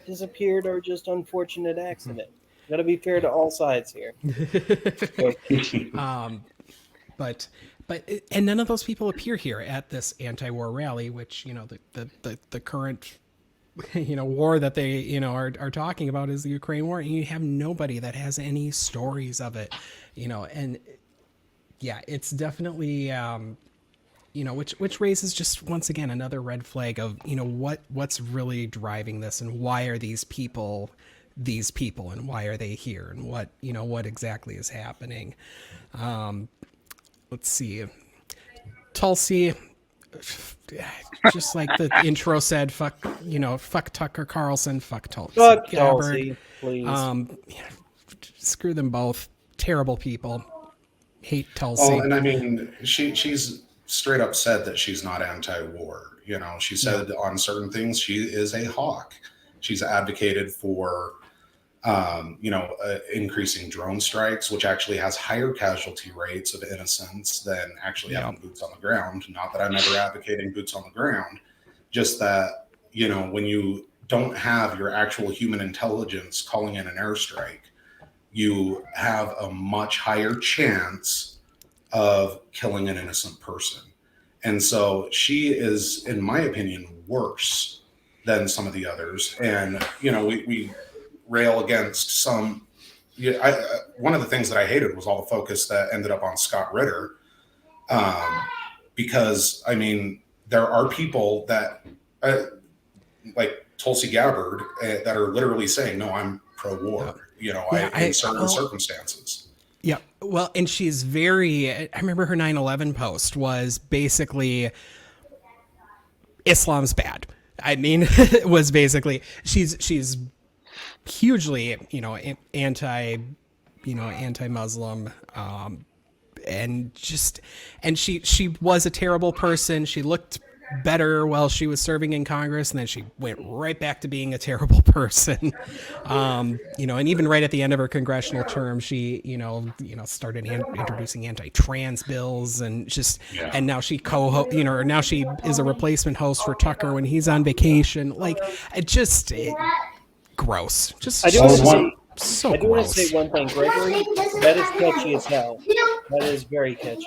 disappeared or just unfortunate accident? Got to be fair to all sides here. But none of those people appear here at this anti-war rally, which the current war that they are talking about is the Ukraine war, and you have nobody that has any stories of it, and it's definitely which raises just once again another red flag of what's really driving this, and why are these people, and why are they here, and what exactly is happening. Let's see. Tulsi, just like the intro said, fuck Tucker Carlson, fuck Tulsi. Fuck Tulsi, please. Screw them both. Terrible people. Hate Tulsi. Oh, and I mean, she's straight up said that she's not anti-war. She said on certain things she is a hawk. She's advocated for increasing drone strikes, which actually has higher casualty rates of innocents than actually having boots on the ground. Not that I'm ever advocating boots on the ground, just that, when you don't have your actual human intelligence calling in an airstrike, you have a much higher chance of killing an innocent person. And so she is, in my opinion, worse than some of the others. And, we rail against some. One of the things that I hated was all the focus that ended up on Scott Ritter, because there are people that like Tulsi Gabbard that are literally saying, "No, I'm pro-war." In certain circumstances. Yeah, well, and she's very. I remember her 9/11 post was basically Islam's bad. It was basically she's hugely, anti-Muslim, and she was a terrible person. She looked better while she was serving in Congress, and then she went right back to being a terrible person. And even right at the end of her congressional term, she, started introducing anti-trans bills, and and now she now she is a replacement host for Tucker when he's on vacation. Like, gross. I do want to say, so I do want to gross. say one thing, Gregory. That is catchy as hell. That is very catchy.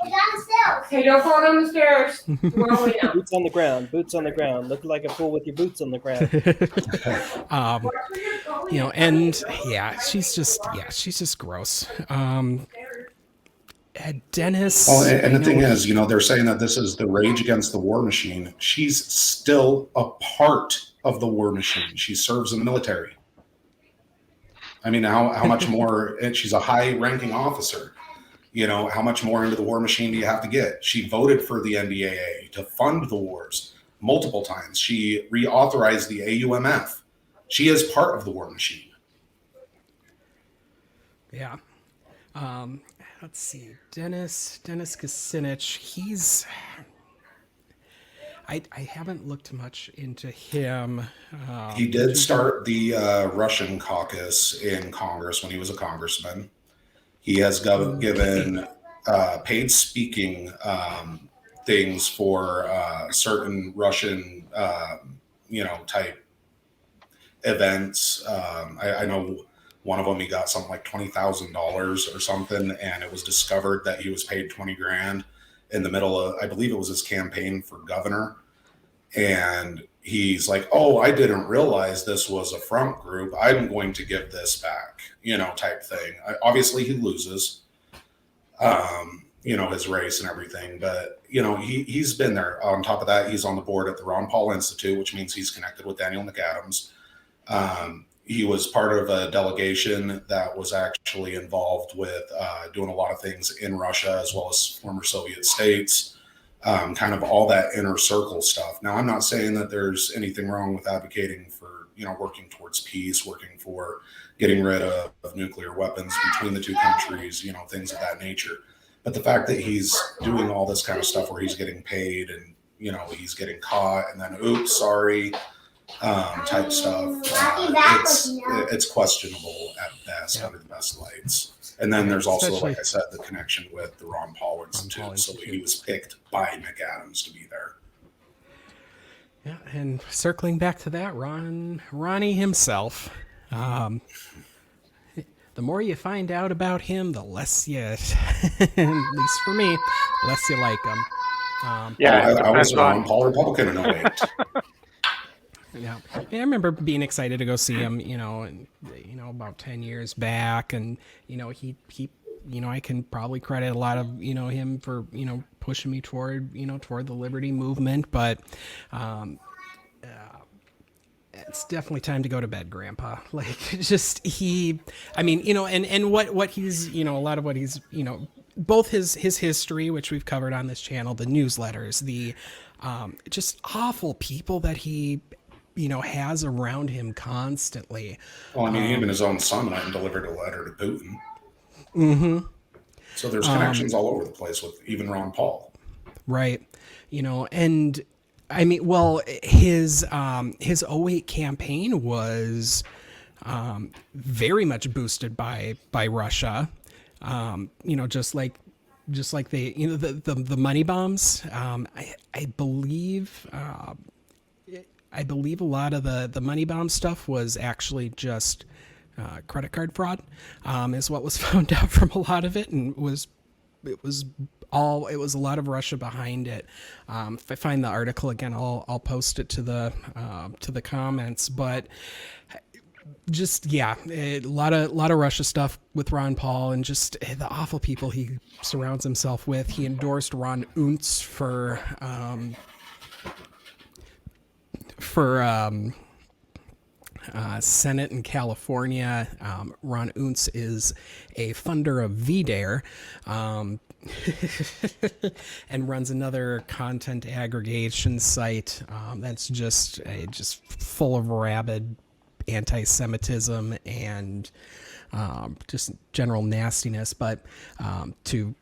Okay, don't fall down the stairs. We're all way down. Boots on the ground. Boots on the ground. Look like a fool with your boots on the ground. She's just gross. Dennis. Well, and the thing is, they're saying that this is the rage against the war machine. She's still a part of the war machine. She serves in the military. I mean, how much more? And she's a high-ranking officer. How much more into the war machine do you have to get? She voted for the NDAA to fund the wars multiple times. She reauthorized the AUMF. She is part of the war machine. Yeah. Let's see. Dennis Kucinich. He's. I haven't looked much into him. He did start the Russian caucus in Congress when he was a congressman. He has given paid speaking things for certain Russian, type events. I know one of them, he got something like $20,000 or something, and it was discovered that he was paid $20,000 in the middle of, I believe it was his campaign for governor. And he's like, oh, I didn't realize this was a front group. I'm going to give this back, type thing. Obviously, he loses, his race and everything. But, he's been there. On top of that, he's on the board at the Ron Paul Institute, which means he's connected with Daniel McAdams. He was part of a delegation that was actually involved with doing a lot of things in Russia as well as former Soviet states. Kind of all that inner circle stuff. Now, I'm not saying that there's anything wrong with advocating for, working towards peace, working for getting rid of nuclear weapons between the two countries, things of that nature. But the fact that he's doing all this kind of stuff where he's getting paid and, he's getting caught and then, oops, sorry, type stuff, it's questionable at best, under the best lights. And then there's also, like I said, the connection with the Ron Paul Institute. So he was picked by McAdams to be there. Yeah, and circling back to that, Ronnie himself. The more you find out about him, the less you, at least for me, less you like him. I was a Ron Paul Republican in 08. Yeah, I remember being excited to go see him, about 10 years back, and he I can probably credit a lot of him for pushing me toward the liberty movement, but it's definitely time to go to bed, Grandpa. Like, just and what he's a lot of what he's both his history, which we've covered on this channel, the newsletters, the just awful people that he has around him constantly. Well, even his own son went and delivered a letter to Putin. Mm-hmm. So there's connections all over the place with even Ron Paul. Right. And his 08 campaign was very much boosted by Russia. Just like the money bombs. I believe a lot of the money bomb stuff was actually just credit card fraud, is what was found out from a lot of it, and it was a lot of Russia behind it. If I find the article again, I'll post it to the comments. But just a lot of Russia stuff with Ron Paul, and just the awful people he surrounds himself with. He endorsed Ron Unz for Senate in California. Ron Unz is a funder of VDare, and runs another content aggregation site that's just full of rabid anti-Semitism and just general nastiness. But to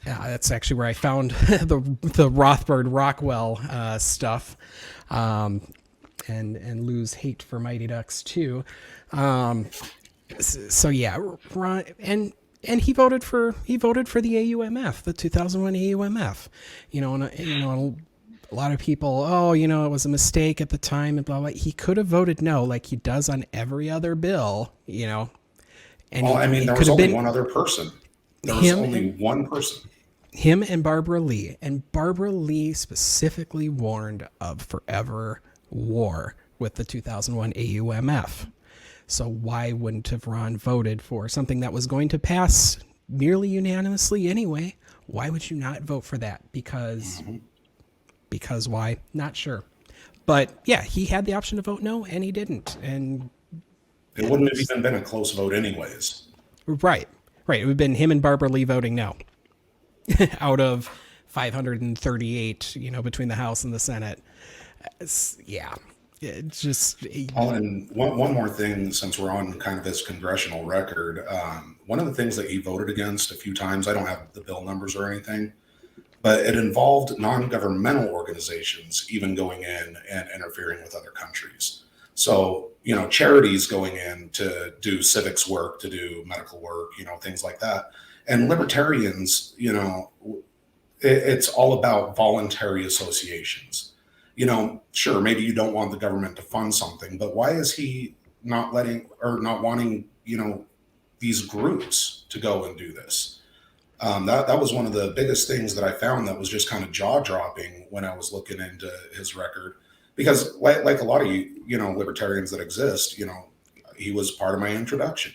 That's actually where I found the Rothbard Rockwell stuff, and Lou's hate for Mighty Ducks too. So yeah, Ron, and he voted for the AUMF, the 2001 AUMF. A lot of people, it was a mistake at the time and blah blah. He could have voted no, like he does on every other bill, And there was only one other person. There was only one person. Him and Barbara Lee. And Barbara Lee specifically warned of forever war with the 2001 AUMF. So why wouldn't have Ron voted for something that was going to pass nearly unanimously anyway? Why would you not vote for that? Because why? Not sure. But yeah, he had the option to vote no, and he didn't. And it wouldn't have even been a close vote anyways. Right. It would have been him and Barbara Lee voting no. Out of 538, between the House and the Senate. It's just. And one more thing, since we're on kind of this congressional record, one of the things that he voted against a few times, I don't have the bill numbers or anything, but it involved non-governmental organizations even going in and interfering with other countries. So, charities going in to do civics work, to do medical work, things like that. And libertarians, it's all about voluntary associations. Sure, maybe you don't want the government to fund something, but why is he not wanting, these groups to go and do this? That was one of the biggest things that I found that was just kind of jaw-dropping when I was looking into his record. Because like a lot of libertarians that exist, he was part of my introduction,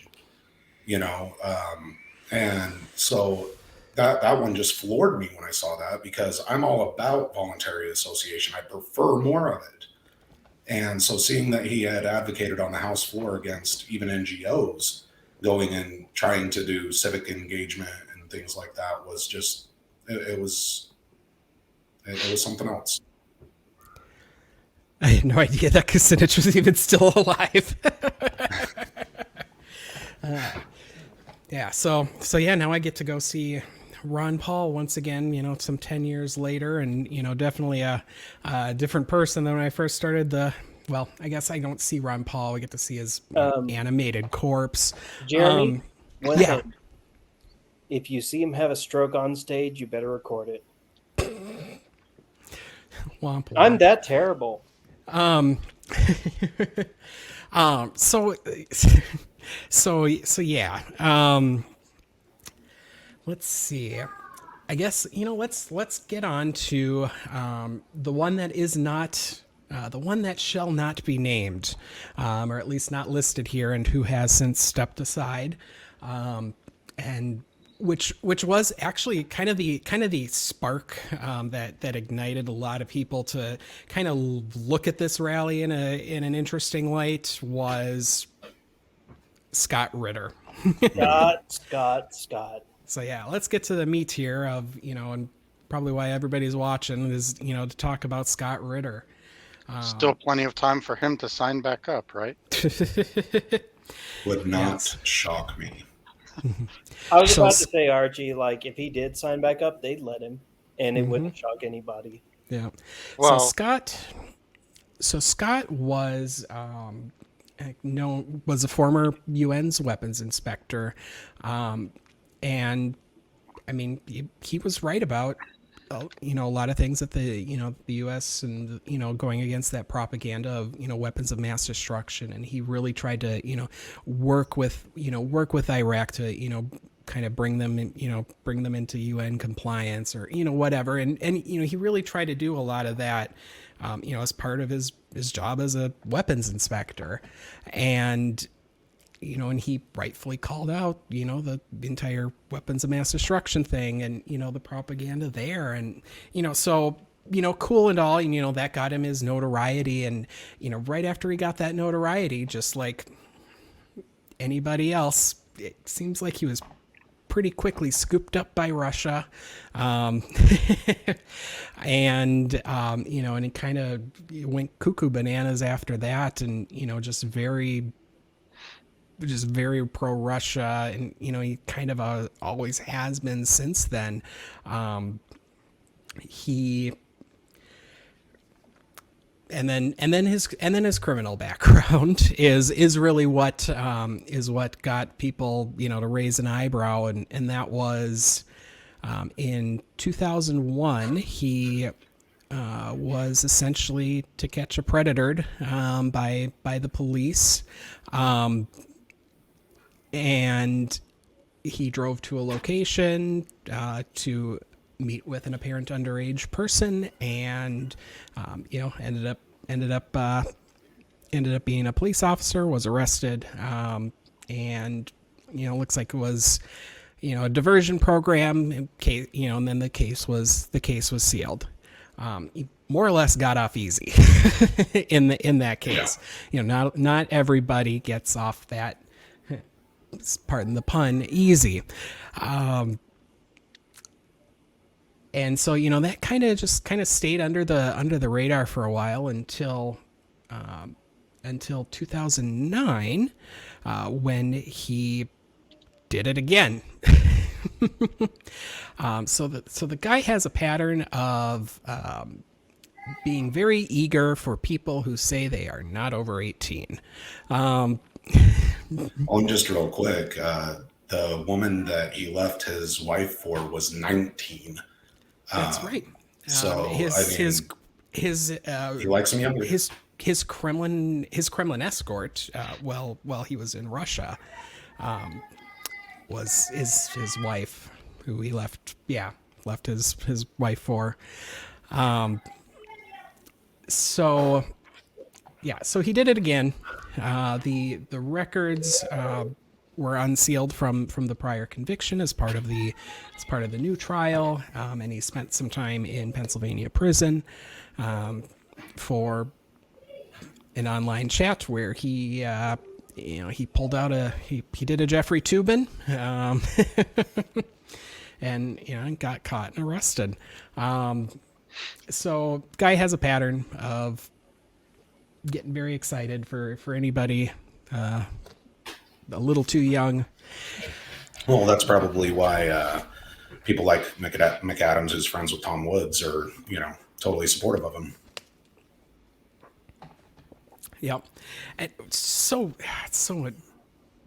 and so that one just floored me when I saw that, because I'm all about voluntary association. I prefer more of it. And so seeing that he had advocated on the House floor against even NGOs going and trying to do civic engagement and things like that was just, it was something else. I had no idea that Kucinich was even still alive. So now I get to go see Ron Paul once again, some 10 years later, and, definitely a different person than when I first started I guess I don't see Ron Paul. I get to see his animated corpse. Jeremy, one thing. If you see him have a stroke on stage, you better record it. Womp womp. I'm that terrible. So yeah. Let's see. I guess, let's get on to the one that is not, the one that shall not be named, or at least not listed here, and who has since stepped aside, and which was actually kind of the spark that ignited a lot of people to kind of look at this rally in an interesting light, was Scott Ritter. Scott. So yeah, let's get to the meat here of, and probably why everybody's watching is, to talk about Scott Ritter. Still plenty of time for him to sign back up, right? Would not shock me. I was about to say, Archie, if he did sign back up, they'd let him, and it wouldn't shock anybody. Yeah. Well, So Scott was was a former UN's weapons inspector, and I mean he was right about a lot of things that the U.S. and going against that propaganda of weapons of mass destruction, and he really tried to work with Iraq to kind of bring them into UN compliance or whatever, and he really tried to do a lot of that as part of his job as a weapons inspector, and and he rightfully called out, the entire weapons of mass destruction thing and, the propaganda there. And, so, cool and all, and, that got him his notoriety. And, right after he got that notoriety, just like anybody else, it seems like he was pretty quickly scooped up by Russia. And it kind of went cuckoo bananas after that. And, just very just very pro-Russia, and he kind of always has been since then. He and then his criminal background is really what got people to raise an eyebrow, and that was in 2001 he was essentially to catch a predator by the police, and he drove to a location to meet with an apparent underage person, and ended up being a police officer, was arrested, and looks like it was a diversion program, and then the case was sealed. He more or less got off easy in that case. Not everybody gets off that, pardon the pun, easy. And so that kind of stayed under the radar for a while until 2009, when he did it again. So the guy has a pattern of being very eager for people who say they are not over 18. And just real quick, the woman that he left his wife for was 19. That's right. So he likes him younger. His Kremlin escort, while he was in Russia, was his wife, who he left his wife for. So he did it again. The records were unsealed from the prior conviction as part of the new trial, and he spent some time in Pennsylvania prison for an online chat where he pulled out he did a Jeffrey Toobin, and got caught and arrested. So guy has a pattern of getting very excited for anybody a little too young. Well, that's probably why people like McAdams, who's friends with Tom Woods, are totally supportive of him. Yep. And it's so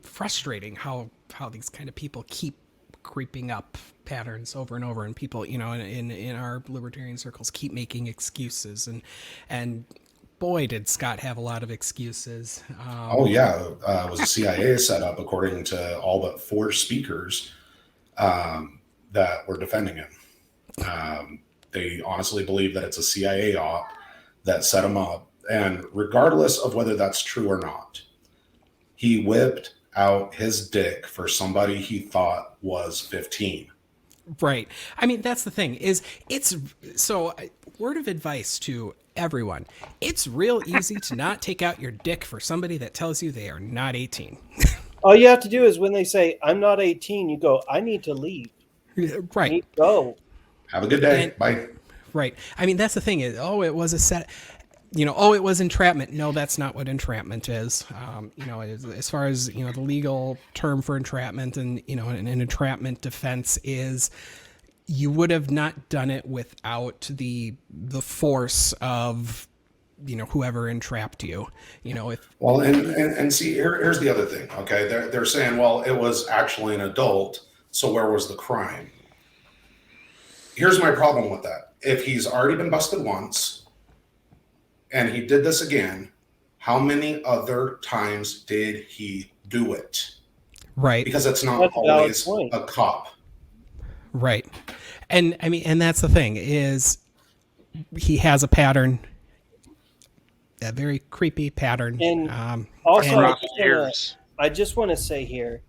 frustrating how these kind of people keep creeping up patterns over and over, and people in our libertarian circles keep making excuses, and boy did Scott have a lot of excuses. It was a CIA setup, according to all but 4 speakers that were defending him. They honestly believe that it's a CIA op that set him up. And regardless of whether that's true or not, he whipped out his dick for somebody he thought was 15. Right. I mean, that's the thing word of advice to everyone. It's real easy to not take out your dick for somebody that tells you they are not 18. All you have to do is when they say, I'm not 18, you go, I need to leave. Right. I need to go. Have a good day. Bye. Right. I mean, that's the thing is, it was a set, it was entrapment. No, that's not what entrapment is. As far as, the legal term for entrapment and, an entrapment defense is, you would have not done it without the force of, whoever entrapped you, and see, here's the other thing. Okay. They're saying, well, it was actually an adult. So where was the crime? Here's my problem with that. If he's already been busted once, and he did this again, how many other times did he do it? Right. Because it's not always a cop. Right. And I mean, and that's the thing is he has a pattern, a very creepy pattern. And also, I just want to say here,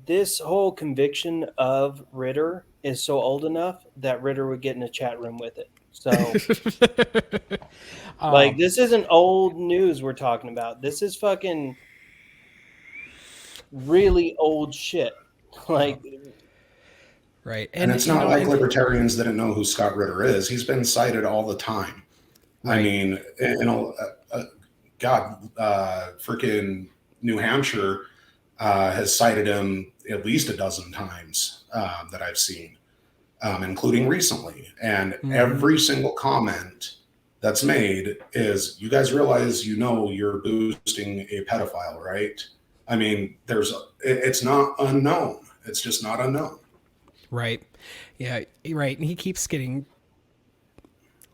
this whole conviction of Ritter is so old enough that Ritter would get in a chat room with it. So, this isn't old news we're talking about. This is fucking really old shit. Right. And it's not like libertarians didn't know who Scott Ritter is. He's been cited all the time. Right. I mean, freaking New Hampshire has cited him at least a dozen times that I've seen, including recently. And every single comment that's made is, you guys realize, you're boosting a pedophile, right? I mean, it's not unknown. It's just not unknown. Right. Yeah, right. And he keeps getting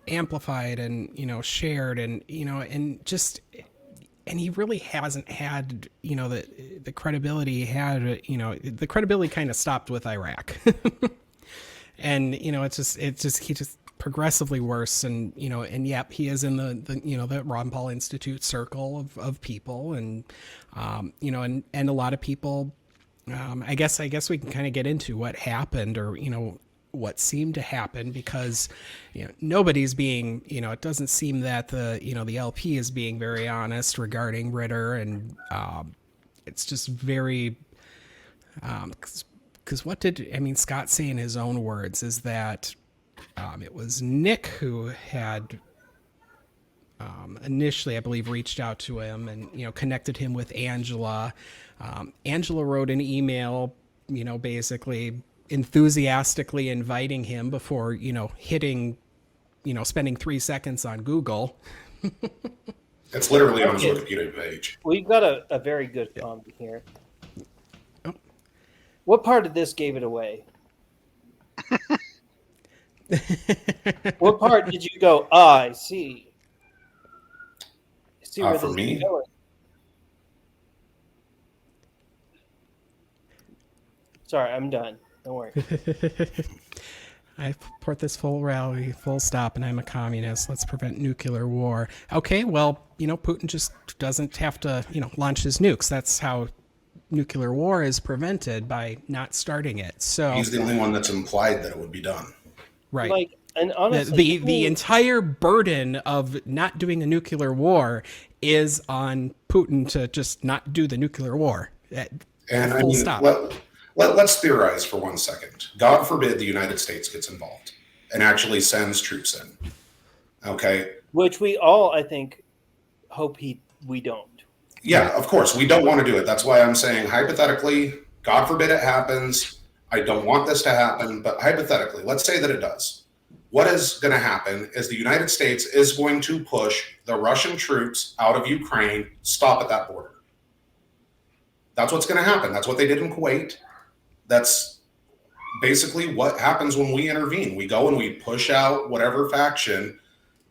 amplified and, shared and, and he really hasn't had, the credibility he had, the credibility kind of stopped with Iraq. And, it's just, he just progressively worse. And, and yep, he is in the Ron Paul Institute circle of people and, and a lot of people, I guess we can kind of get into what happened or, what seemed to happen because, nobody's being, it doesn't seem that the LP is being very honest regarding Ritter. And it's just very, because Scott say in his own words is that it was Nick who had initially, I believe, reached out to him and, connected him with Angela. Angela wrote an email, basically enthusiastically inviting him before, hitting, spending 3 seconds on Google. It's literally on his Wikipedia page. We've got a very good comment here. Oh. What part of this gave it away? What part did you go, I see? See where for this me? is going. Sorry, I'm done. Don't worry. I support this full rally, full stop, and I'm a communist. Let's prevent nuclear war. Okay, well, Putin just doesn't have to, launch his nukes. That's how nuclear war is prevented, by not starting it. So he's the only one that's implied that it would be done. Right. And honestly, the entire burden of not doing a nuclear war is on Putin to just not do the nuclear war. And stop. Let's theorize for 1 second. God forbid the United States gets involved and actually sends troops in. Okay. Which we all, I think, hope we don't. Yeah, of course. We don't want to do it. That's why I'm saying hypothetically, God forbid it happens. I don't want this to happen, but hypothetically, let's say that it does. What is going to happen is the United States is going to push the Russian troops out of Ukraine, stop at that border. That's what's going to happen. That's what they did in Kuwait. That's basically what happens when we intervene. We go and we push out whatever faction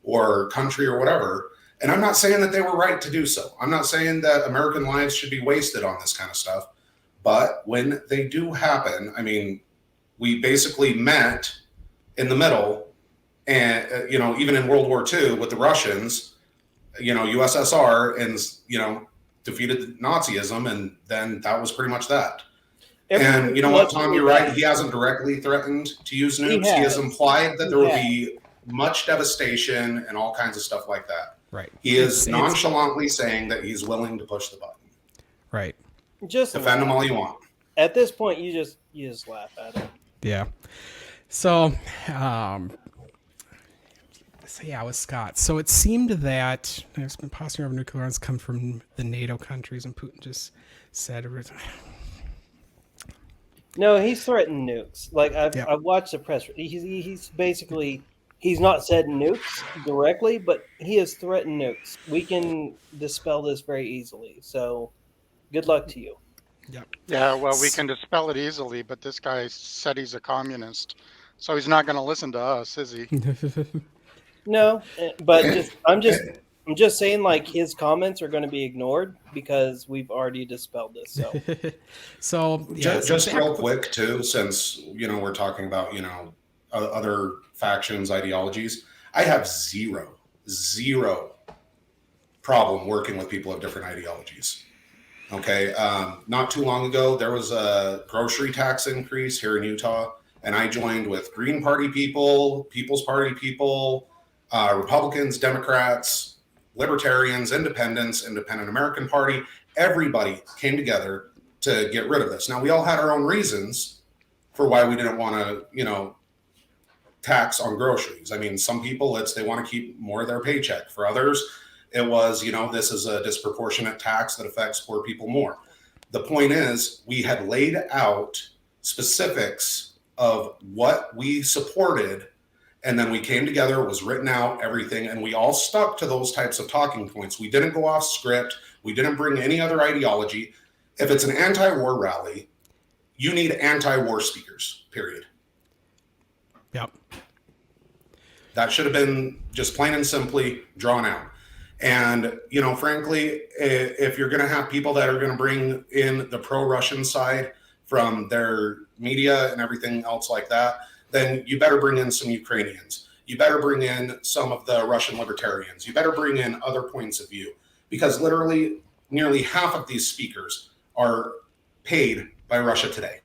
or country or whatever. And I'm not saying that they were right to do so. I'm not saying that American lives should be wasted on this kind of stuff. But when they do happen, we basically met in the middle and, even in World War II with the Russians, USSR and, defeated Nazism. And then that was pretty much that. And you know what, Tom, you're right. He hasn't directly threatened to use nukes. He has implied that there will be much devastation and all kinds of stuff like that. Right. He is nonchalantly saying that he's willing to push the button. Right. Just defend him all you want. At this point, you just laugh at him. Yeah. So, with Scott. So it seemed that there's been posture of nuclear arms come from the NATO countries, and Putin just said. No, he's threatened nukes. I've watched the press. He's basically, he's not said nukes directly, but he has threatened nukes. We can dispel this very easily. So, good luck to you. Yep. Yeah, well, we can dispel it easily, but this guy said he's a communist, so he's not going to listen to us, is he? No, but I'm just saying, his comments are going to be ignored because we've already dispelled this. So, just real quick too, since we're talking about other factions, ideologies. I have zero problem working with people of different ideologies. Okay, not too long ago there was a grocery tax increase here in Utah, and I joined with Green Party people, People's Party people, Republicans, Democrats, Libertarians, Independents, Independent American Party. Everybody came together to get rid of this. Now, we all had our own reasons for why we didn't want to, tax on groceries. Some people, they want to keep more of their paycheck. For others, It was, this is a disproportionate tax that affects poor people more. The point is, we had laid out specifics of what we supported, and then we came together, it was written out, everything, and we all stuck to those types of talking points. We didn't go off script. We didn't bring any other ideology. If it's an anti-war rally, you need anti-war speakers, period. Yep. That should have been just plain and simply drawn out. And, frankly, if you're going to have people that are going to bring in the pro-Russian side from their media and everything else like that, then you better bring in some Ukrainians. You better bring in some of the Russian libertarians. You better bring in other points of view, because literally nearly half of these speakers are paid by Russia today.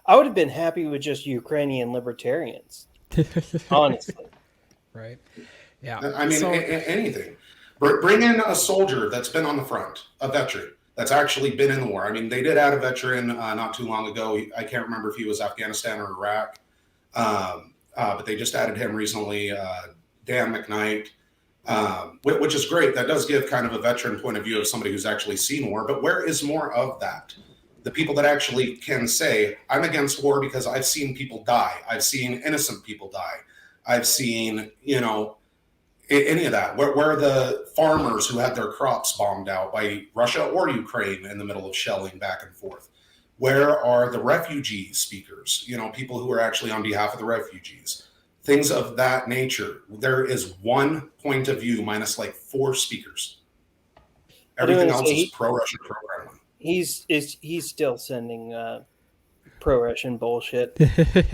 I would have been happy with just Ukrainian libertarians, honestly. Right. Yeah. I mean, anything. Bring in a soldier that's been on the front, a veteran that's actually been in the war. I mean, they did add a veteran not too long ago. I can't remember if he was Afghanistan or Iraq, but they just added him recently, Dan McKnight, which is great. That does give kind of a veteran point of view of somebody who's actually seen war. But where is more of that? The people that actually can say, I'm against war because I've seen people die. I've seen innocent people die. I've seen, any of that. Where are the farmers who had their crops bombed out by Russia or Ukraine in the middle of shelling back and forth? Where are the refugee speakers? People who are actually on behalf of the refugees. Things of that nature. There is one point of view minus like 4 speakers. Everything else is pro-Russian, pro-Kremlin. He's still sending pro-Russian bullshit.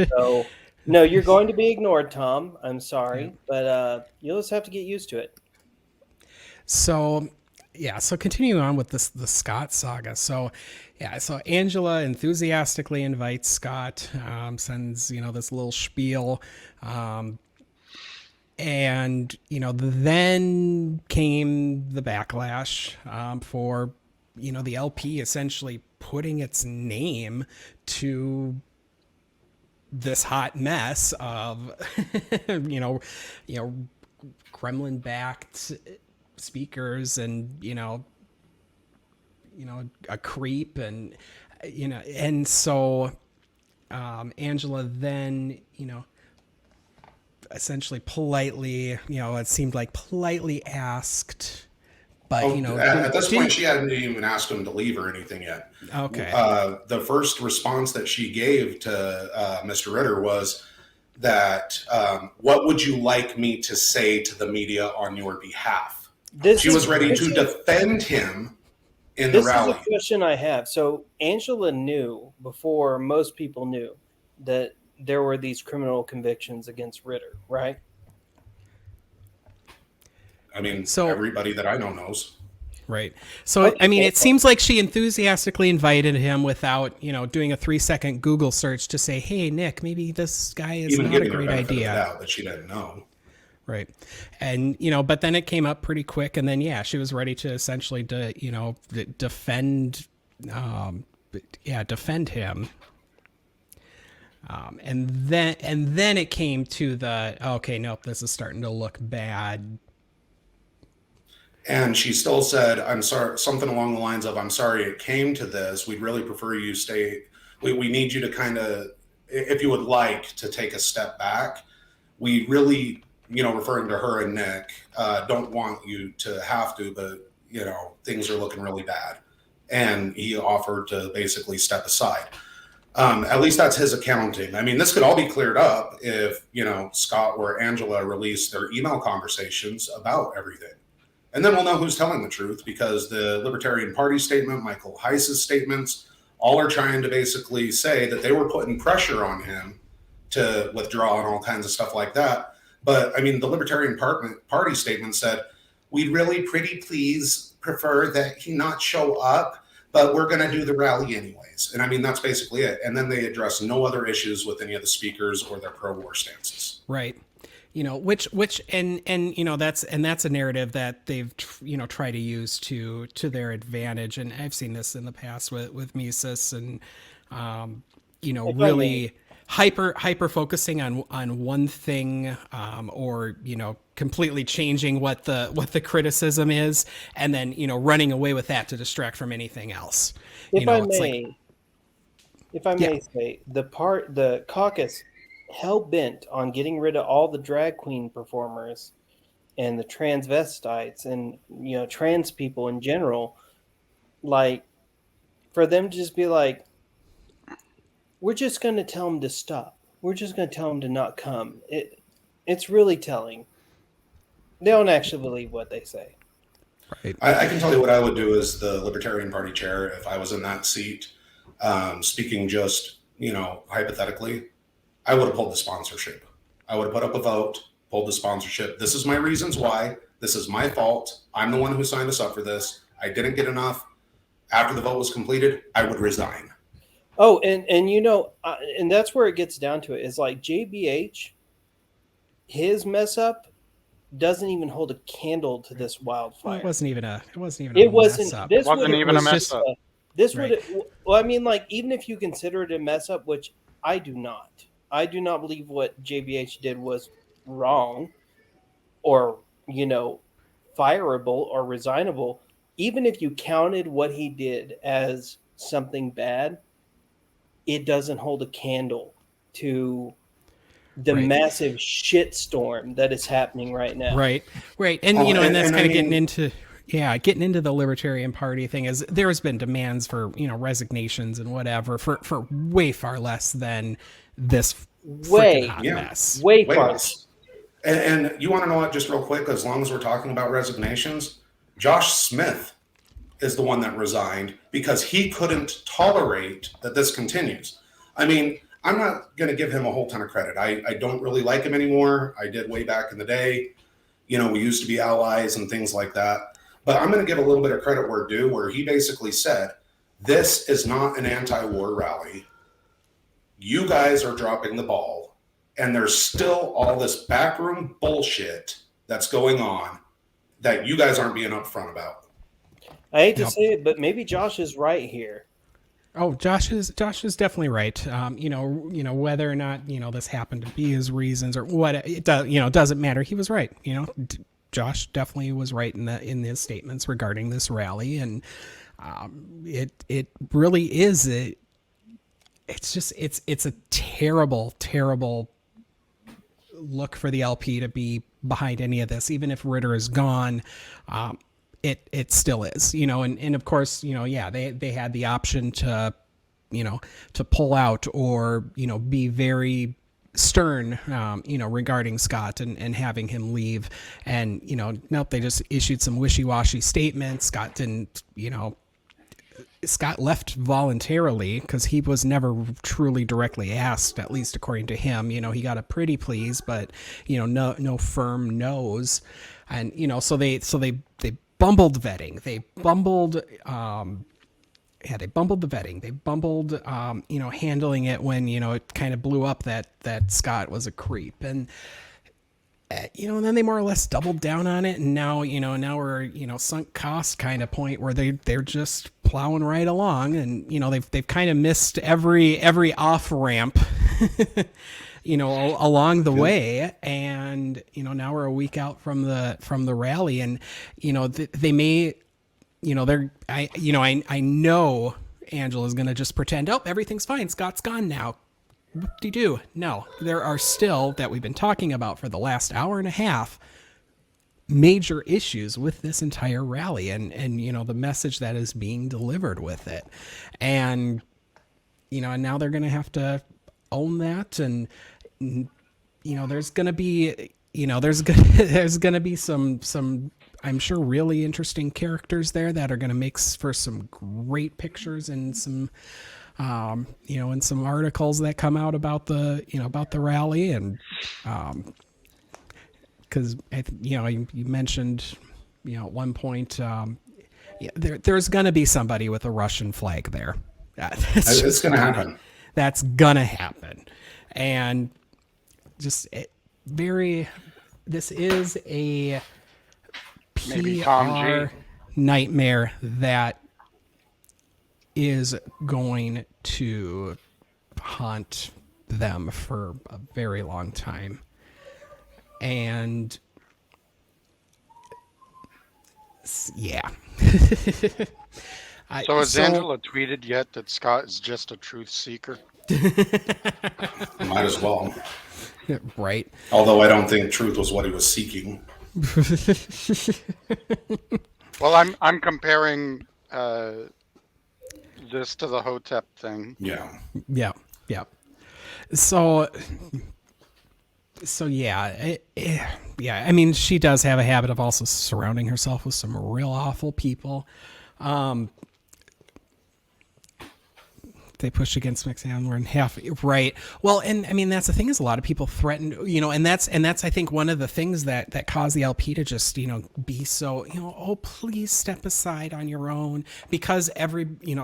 So, no, you're going to be ignored, Tom. I'm sorry, but you'll just have to get used to it. So continuing on with the Scott saga. So Angela enthusiastically invites Scott, sends, this little spiel. And, then came the backlash for, the LP essentially putting its name to this hot mess of, Kremlin-backed speakers and, a creep and, and so Angela then, essentially politely, it seemed like politely asked, but at this point she hadn't even asked him to leave or anything yet. Okay. The first response that she gave to Mr. Ritter was that, what would you like me to say to the media on your behalf? She was ready to defend him in the rally. This is a question I have. So Angela knew before most people knew that there were these criminal convictions against Ritter, right? I mean, everybody that I know knows. Right. So, okay. I mean, it seems like she enthusiastically invited him without, doing a 3-second Google search to say, hey, Nick, maybe this guy is not a great idea. That she didn't know. Right. And, but then it came up pretty quick. And then, she was ready to essentially, defend him. And then it came to the, okay, nope, this is starting to look bad. And she still said, I'm sorry, something along the lines of, I'm sorry it came to this. We'd really prefer you stay. We need you to kind of, if you would like to take a step back. We really, referring to her and Nick, don't want you to have to, but, things are looking really bad. And he offered to basically step aside. At least that's his accounting. I mean, this could all be cleared up if, Scott or Angela release their email conversations about everything. And then we'll know who's telling the truth, because the Libertarian Party statement, Michael Heiss's statements, all are trying to basically say that they were putting pressure on him to withdraw and all kinds of stuff like that. But I mean, the Libertarian Party statement said, we'd really pretty please prefer that he not show up, but we're going to do the rally anyways. And I mean, that's basically it. And then they address no other issues with any of the speakers or their pro-war stances. Right. Which and that's a narrative that they've tried to use to their advantage, and I've seen this in the past with Mises and really hyper focusing on one thing, or completely changing what the criticism is, and then running away with that to distract from anything else. If I may say, the caucus hell bent on getting rid of all the drag queen performers and the transvestites and trans people in general, like for them to just be like, we're just going to tell them to stop. We're just going to tell them to not come. It's really telling. They don't actually believe what they say. Right. I can tell you what I would do as the Libertarian Party chair if I was in that seat. Speaking just, hypothetically, I would have pulled the sponsorship. I would have put up a vote, pulled the sponsorship. This is my reasons why. This is my fault. I'm the one who signed us up for this. I didn't get enough. After the vote was completed, I would resign. Oh, and and that's where it gets down to it. Is like JBH, his mess up doesn't even hold a candle to this wildfire. Well, it wasn't even a mess up. This wasn't even a mess up. This would, well, I mean, like, even if you consider it a mess up, which I do not believe what JBH did was wrong or, fireable or resignable. Even if you counted what he did as something bad, it doesn't hold a candle to the massive shitstorm that is happening right now. Right. And, and that's kind of getting into the Libertarian Party thing. Is there has been demands for, resignations and whatever for way far less than this mess. Way far less. And you want to know what, just real quick, as long as we're talking about resignations, Josh Smith is the one that resigned because he couldn't tolerate that this continues. I mean, I'm not going to give him a whole ton of credit. I don't really like him anymore. I did way back in the day. We used to be allies and things like that. But I'm going to give a little bit of credit where due, where he basically said, this is not an anti-war rally. You guys are dropping the ball. And there's still all this backroom bullshit that's going on that you guys aren't being upfront about. I hate to say it, but maybe Josh is right here. Oh, Josh is definitely right. Whether or not this happened to be his reasons or what, it doesn't matter. He was right. Josh definitely was right in his statements regarding this rally, and it really is it's a terrible look for the LP to be behind any of this. Even if Ritter is gone, it still is, and of course, they had the option to pull out or, be very stern, regarding Scott and having him leave. And, nope, they just issued some wishy-washy statements. Scott didn't, Scott left voluntarily because he was never truly directly asked, at least according to him. He got a pretty please, but, no firm no's. And, so they bumbled vetting. They bumbled, they bumbled the vetting. They bumbled, handling it when, it kind of blew up that Scott was a creep. And, and then they more or less doubled down on it. And now, now we're, sunk cost kind of point where they're just plowing right along. And, they've kind of missed every off ramp, along the way. And, now we're a week out from the rally, and, they may, I know Angela's going to just pretend, oh, everything's fine. Scott's gone now. Whoop-de-doo. No, there are still, that we've been talking about for the last hour and a half, major issues with this entire rally and the message that is being delivered with it. And, and now they're going to have to own that. And, there's going to be, there's going to be some, I'm sure, really interesting characters there that are going to make for some great pictures and some, and some articles that come out about the rally. And, cause you mentioned, at one point, there's going to be somebody with a Russian flag there. It's going to happen. That's going to happen. And just this is a PR nightmare that is going to haunt them for a very long time. And yeah. Has Angela tweeted yet that Scott is just a truth seeker? Might as well. Right. Although I don't think truth was what he was seeking. Well, I'm comparing this to the Hotep thing. Yeah. Yeah. Yeah. So yeah, yeah. I mean, she does have a habit of also surrounding herself with some real awful people. They pushed against McSam. We're in half right. Well, and I mean that's the thing is a lot of people threatened, and that's I think one of the things that caused the LP to just be so oh please step aside on your own, because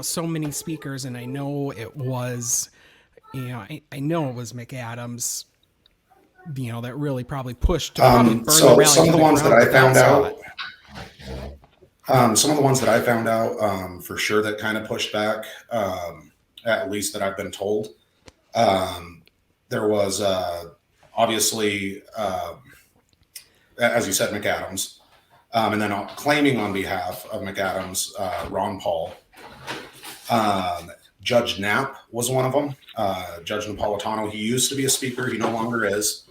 so many speakers, and I know it was I know it was McAdams that really probably pushed to probably burn the rally some of the ones that I found out. It. Some of the ones that I found out for sure that kind of pushed back. At least that I've been told. There was obviously, as you said, McAdams, and then claiming on behalf of McAdams, Ron Paul. Judge Knapp was one of them. Judge Napolitano, he used to be a speaker. He no longer is.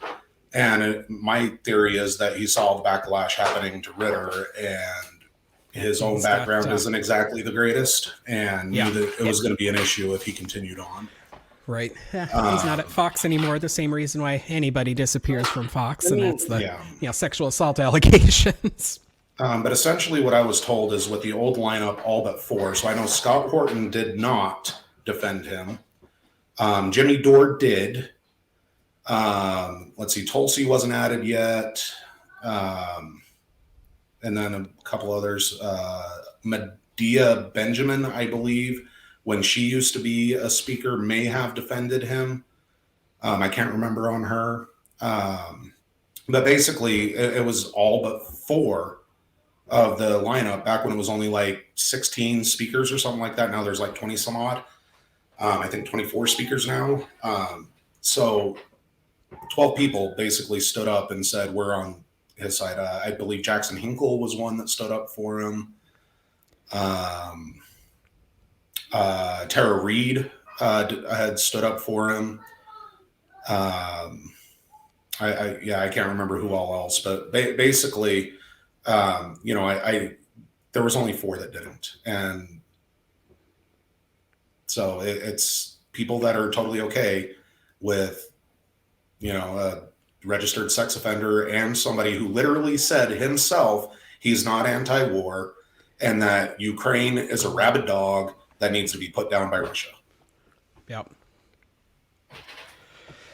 And my theory is that he saw the backlash happening to Ritter, and his own background isn't exactly the greatest, and knew that it was going to be an issue if he continued on. Right. He's not at Fox anymore. The same reason why anybody disappears from Fox, and that's the sexual assault allegations. But essentially what I was told is with the old lineup, all but 4. So I know Scott Horton did not defend him. Jimmy Dore did. Let's see, Tulsi wasn't added yet. And then a couple others. Medea Benjamin, I believe, when she used to be a speaker, may have defended him. I can't remember on her. But basically, it was all but 4 of the lineup back when it was only like 16 speakers or something like that. Now there's like 20 some odd. I think 24 speakers now. So 12 people basically stood up and said, we're on his side. I believe Jackson Hinkle was one that stood up for him. Tara Reid had stood up for him. I can't remember who all else, but basically, there was only 4 that didn't, and so it's people that are totally okay with, a registered sex offender and somebody who literally said himself he's not anti-war and that Ukraine is a rabid dog that needs to be put down by Russia. Yep.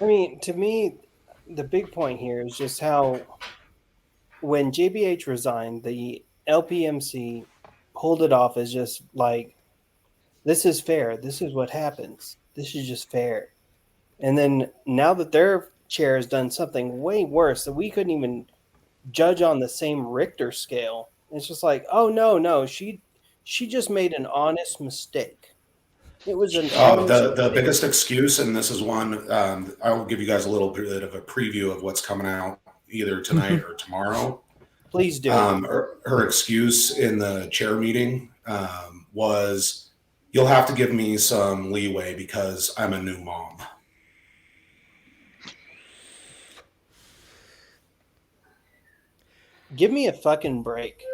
I mean, to me, the big point here is just how when JBH resigned, the LPMC pulled it off as just like, this is fair. This is what happens. This is just fair. And then now that their chair has done something way worse that we couldn't even judge on the same Richter scale, it's just like, oh no, she just made an honest mistake. It was the biggest excuse, and this is one, I'll give you guys a little bit of a preview of what's coming out either tonight or tomorrow. Please do. Her excuse in the chair meeting was, you'll have to give me some leeway because I'm a new mom. Give me a fucking break.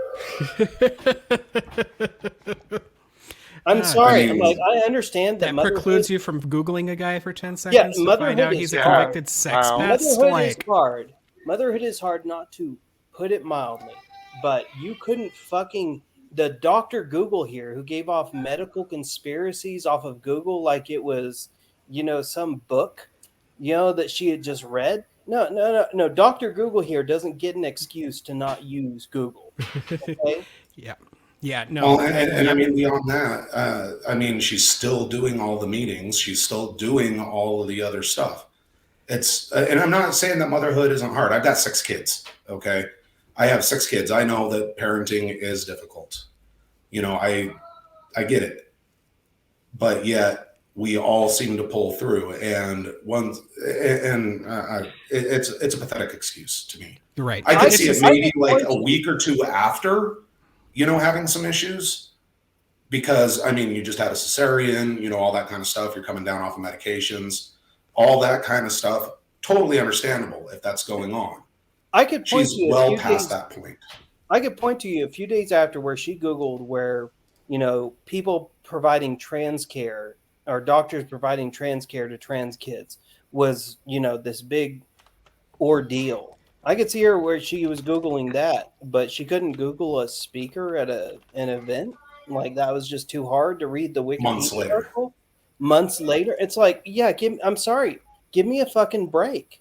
I'm sorry. I understand that precludes you from Googling a guy for 10 seconds to find out he's a convicted sex pest. Motherhood is hard. Motherhood is hard, not to put it mildly. But you couldn't the Dr. Google here, who gave off medical conspiracies off of Google like it was, some book, that she had just read. No. Dr. Google here doesn't get an excuse to not use Google. Okay? Yeah, no. Well, and I mean, beyond that, she's still doing all the meetings. She's still doing all of the other stuff. It's, and I'm not saying that motherhood isn't hard. I've got 6 kids. Okay. I have 6 kids. I know that parenting is difficult. I get it. But yet we all seem to pull through. And it's a pathetic excuse to me. Right. I could see it maybe like a week or two after, having some issues, because I mean, you just had a cesarean, all that kind of stuff. You're coming down off of medications, all that kind of stuff. Totally understandable if that's going on. I could point She's to you well past that point. I could point to you a few days after where she Googled where, people providing trans care or doctors providing trans care to trans kids was, this big ordeal. I could see her where she was Googling that, but she couldn't Google a speaker at an event. Like, that was just too hard to read the Wikipedia article. Months later. It's like, yeah, I'm sorry. Give me a fucking break.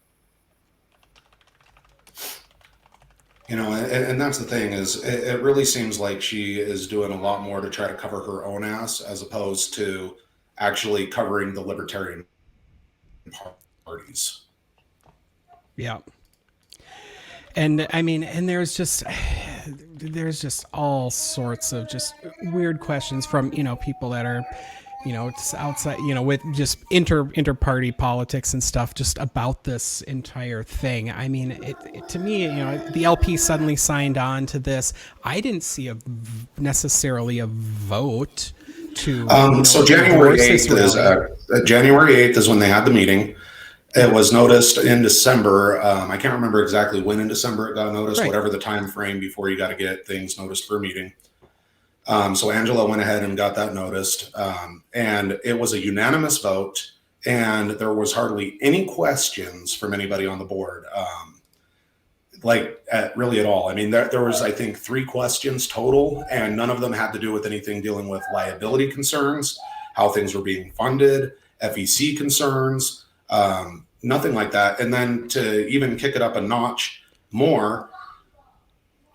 And that's the thing is it really seems like she is doing a lot more to try to cover her own ass as opposed to actually covering the libertarian parties. Yeah. And I mean, and there's just all sorts of just weird questions from, people that are, it's outside, with just inter-party politics and stuff just about this entire thing. I mean, it to me, the LP suddenly signed on to this. I didn't see necessarily a vote to. So January 8th is when they had the meeting. It was noticed in December. I can't remember exactly when in December it got noticed, right. Whatever the time frame before you got to get things noticed for a meeting. So Angela went ahead and got that noticed, and it was a unanimous vote, and there was hardly any questions from anybody on the board, really at all. I mean, there was, I think, 3 questions total, and none of them had to do with anything dealing with liability concerns, how things were being funded, FEC concerns, nothing like that. And then to even kick it up a notch more,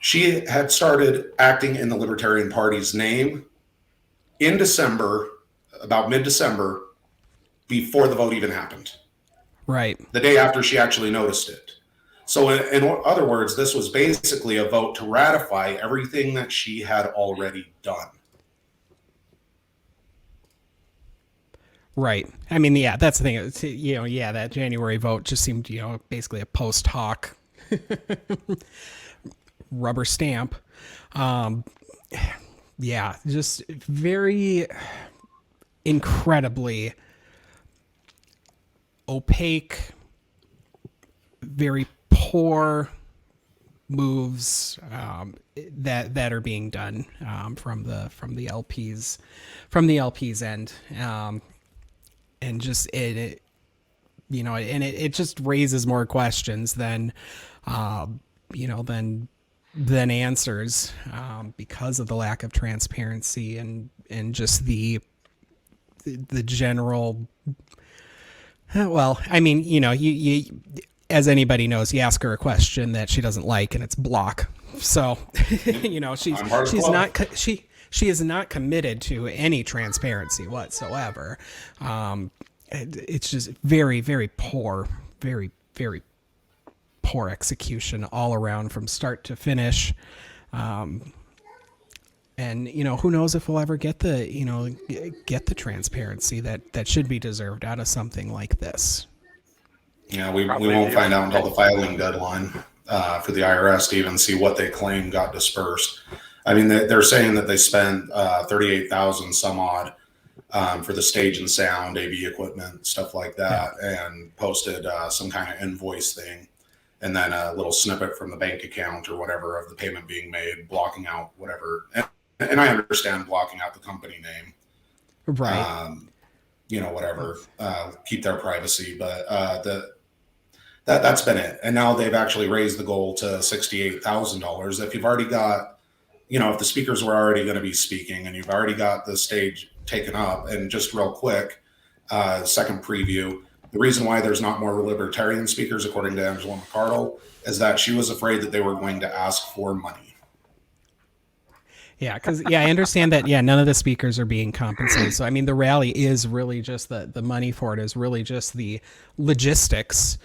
she had started acting in the Libertarian Party's name in December, about mid-December, before the vote even happened. Right. The day after she actually noticed it. So in other words, this was basically a vote to ratify everything that she had already done. Right. I mean, yeah, that's the thing. It's, that January vote just seemed, basically a post hoc rubber stamp. Just very incredibly opaque, very poor moves that are being done from the LP's end, and just it just raises more questions than than answers, because of the lack of transparency and just the general. Well, I mean, you as anybody knows, you ask her a question that she doesn't like, and it's block. So, she is not committed to any transparency whatsoever. It's just very, very poor, very, very poor execution all around from start to finish. And who knows if we'll ever get the transparency that should be deserved out of something like this. Yeah, we won't find out until the filing deadline for the IRS to even see what they claim got dispersed. I mean, they're saying that they spent $38,000 some odd for the stage and sound, AV equipment, stuff like that, and posted some kind of invoice thing, and then a little snippet from the bank account or whatever of the payment being made, blocking out whatever. And I understand blocking out the company name, right? Whatever, keep their privacy, but that's been it. And now they've actually raised the goal to $68,000. If you've already got, if the speakers were already going to be speaking and you've already got the stage taken up, and just real quick, second preview, the reason why there's not more libertarian speakers, according to Angela McArdle, is that she was afraid that they were going to ask for money. Yeah, because I understand that. Yeah, none of the speakers are being compensated. So I mean, the rally is really just the money for it is really just the logistics.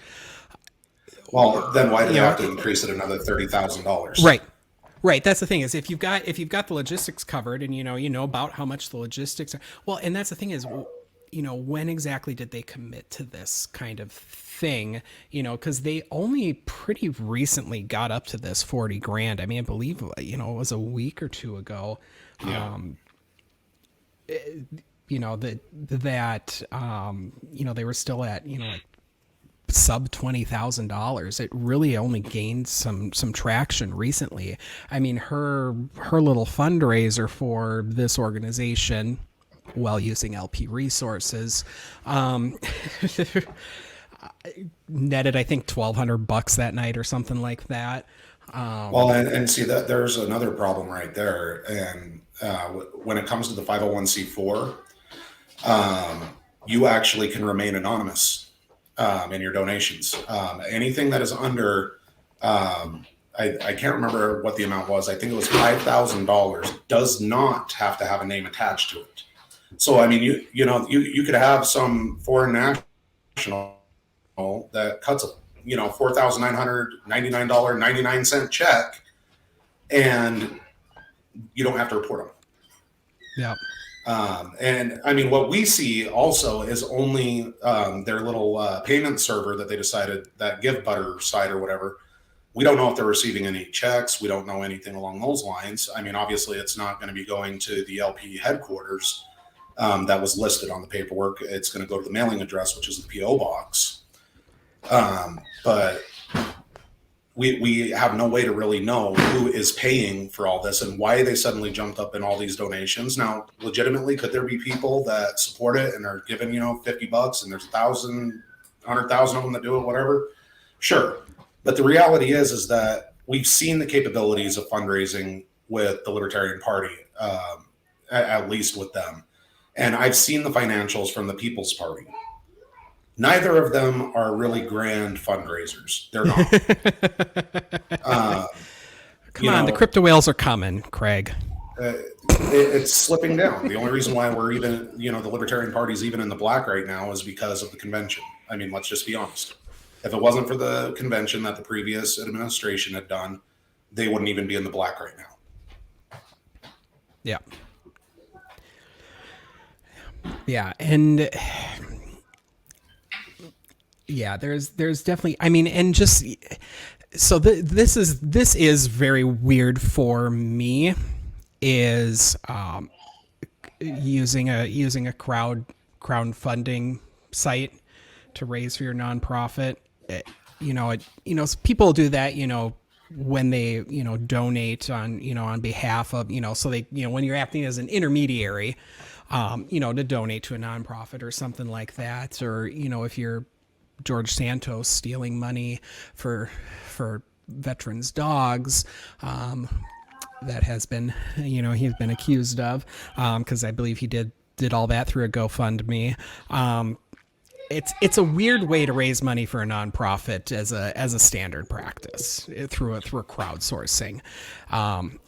Well, then why do they have to increase it another $30,000? Right. That's the thing is if you've got the logistics covered and you know about how much the logistics are. Well, and that's the thing is, when exactly did they commit to this kind of thing? Because they only pretty recently got up to this 40 grand. I mean, I believe, it was a week or two ago. Yeah. They were still at, like sub $20,000. It really only gained some traction recently. I mean, her little fundraiser for this organization, while using LP resources, netted, I think, $1,200 that night or something like that. Well, and see that there's another problem right there. And when it comes to the 501c4, you actually can remain anonymous in your donations. Anything that is under, I can't remember what the amount was. I think it was $5,000. Does not have to have a name attached to it. So I mean, you could have some foreign national that cuts a $4,999.99 check, and you don't have to report them. Yeah. And I mean, what we see also is only their little payment server that they decided, that Give Butter site or whatever. We don't know if they're receiving any checks. We don't know anything along those lines. I mean, obviously, it's not going to be going to the LP headquarters that was listed on the paperwork. It's going to go to the mailing address, which is the PO box. But we have no way to really know who is paying for all this and why they suddenly jumped up in all these donations. Now, legitimately, could there be people that support it and are giving, $50 and there's 1,000, 100,000 of them that do it, whatever? Sure. But the reality is that we've seen the capabilities of fundraising with the Libertarian Party, at least with them. And I've seen the financials from the People's Party. Neither of them are really grand fundraisers. They're not. Come on, the crypto whales are coming, Craig. It's slipping down. The only reason why we're even, the Libertarian Party's even in the black right now is because of the convention. I mean, let's just be honest. If it wasn't for the convention that the previous administration had done, they wouldn't even be in the black right now. Yeah. Yeah, and yeah, there's definitely, I mean, and just so this is very weird for me, is using a crowdfunding site to raise for your nonprofit. People do that, when they, donate on behalf of, so they, when you're acting as an intermediary, to donate to a nonprofit or something like that, or, if you're George Santos stealing money for veterans' dogs, that has been, he's been accused of, because I believe he did all that through a GoFundMe. It's a weird way to raise money for a nonprofit as a standard practice through a crowdsourcing.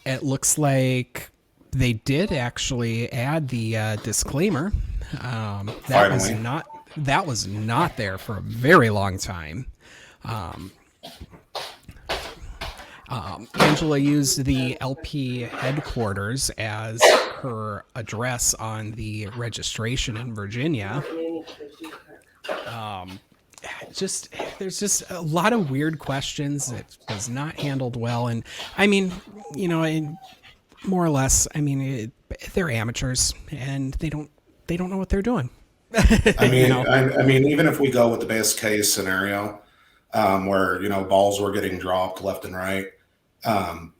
It looks like they did actually add the disclaimer. That was not there for a very long time. Angela used the LP headquarters as her address on the registration in Virginia. There's just a lot of weird questions. It was not handled well, and I mean, more or less, I mean, they're amateurs and they don't know what they're doing. I mean, I mean, even if we go with the best case scenario, where balls were getting dropped left and right,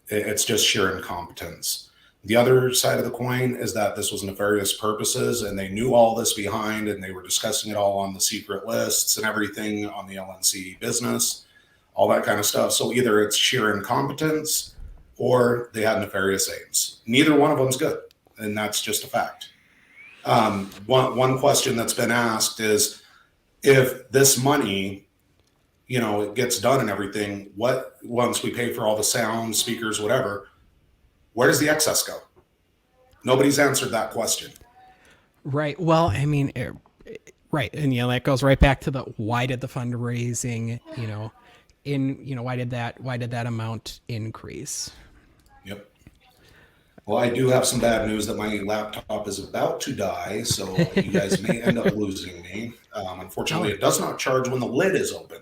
it's just sheer incompetence. The other side of the coin is that this was nefarious purposes, and they knew all this behind, and they were discussing it all on the secret lists and everything on the LNC business, all that kind of stuff. So either it's sheer incompetence or they had nefarious aims. Neither one of them's good, and that's just a fact. One question that's been asked is, if this money, it gets done and everything, once we pay for all the sound, speakers, whatever, where does the excess go? Nobody's answered that question. Right. Well, I mean, right. And, that goes right back to why did the fundraising, why did that amount increase? Yep. Well, I do have some bad news that my laptop is about to die, so you guys may end up losing me. Unfortunately, it does not charge when the lid is open.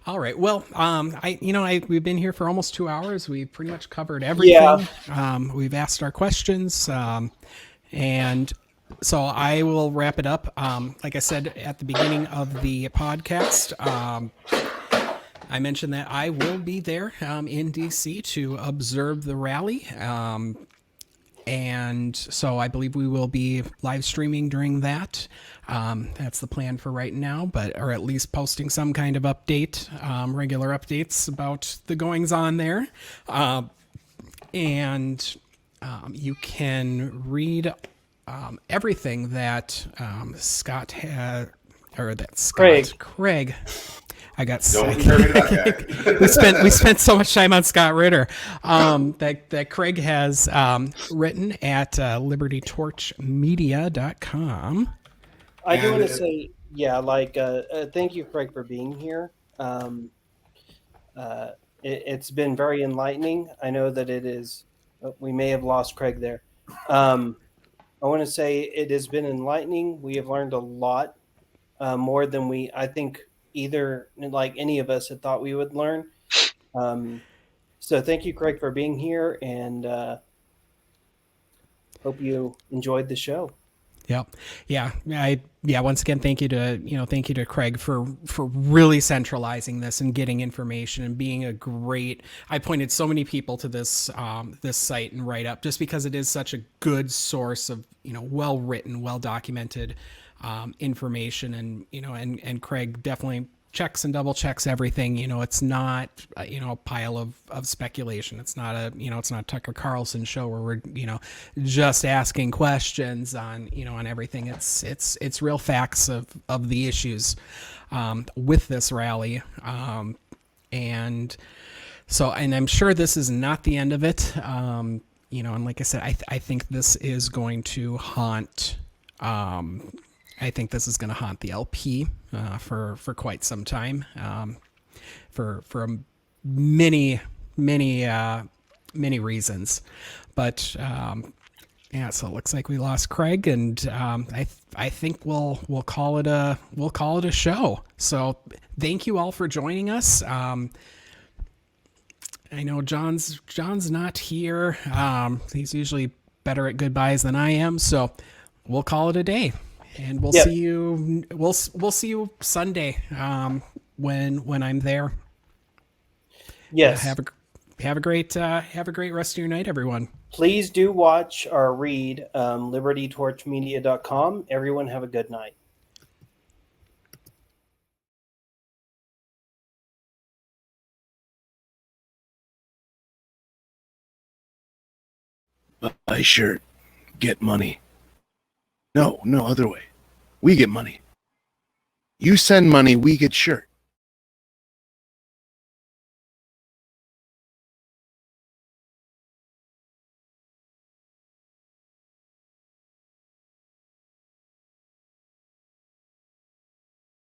All right. Well, we've been here for almost 2 hours. We've pretty much covered everything. Yeah. We've asked our questions, and so I will wrap it up. Like I said at the beginning of the podcast, I mentioned that I will be there in DC to observe the rally. And so I believe we will be live streaming during that. That's the plan for right now, or at least posting some kind of update, regular updates about the goings on there. And you can read everything that Scott had, or that Craig. I got sick. we spent so much time on Scott Ritter that Craig has written at libertytorchmedia.com. I do want to say, thank you, Craig, for being here. It's been very enlightening. I know that it is. We may have lost Craig there. I want to say it has been enlightening. We have learned a lot, more than I think, either like any of us had thought we would learn. So thank you, Craig, for being here, and hope you enjoyed the show. Yep. Yeah. Once again, thank you to Craig for really centralizing this and getting information and being I pointed so many people to this site and write up just because it is such a good source of, well written, well documented information, and Craig definitely checks and double checks everything. It's not a pile of speculation. It's not a Tucker Carlson show where we're just asking questions on on everything. It's real facts of the issues with this rally, and I'm sure this is not the end of it. And like I said, I think this is going to haunt. I think this is going to haunt the LP for quite some time, for many reasons. But so it looks like we lost Craig, and I think we'll call it a show. So thank you all for joining us. I know John's not here. He's usually better at goodbyes than I am, so we'll call it a day. And we'll see you. We'll see you Sunday when I'm there. Yes. Have a great rest of your night, everyone. Please do watch or read libertytorchmedia.com. Everyone have a good night. Buy shirt, get money. No, other way. We get money. You send money, we get shirt.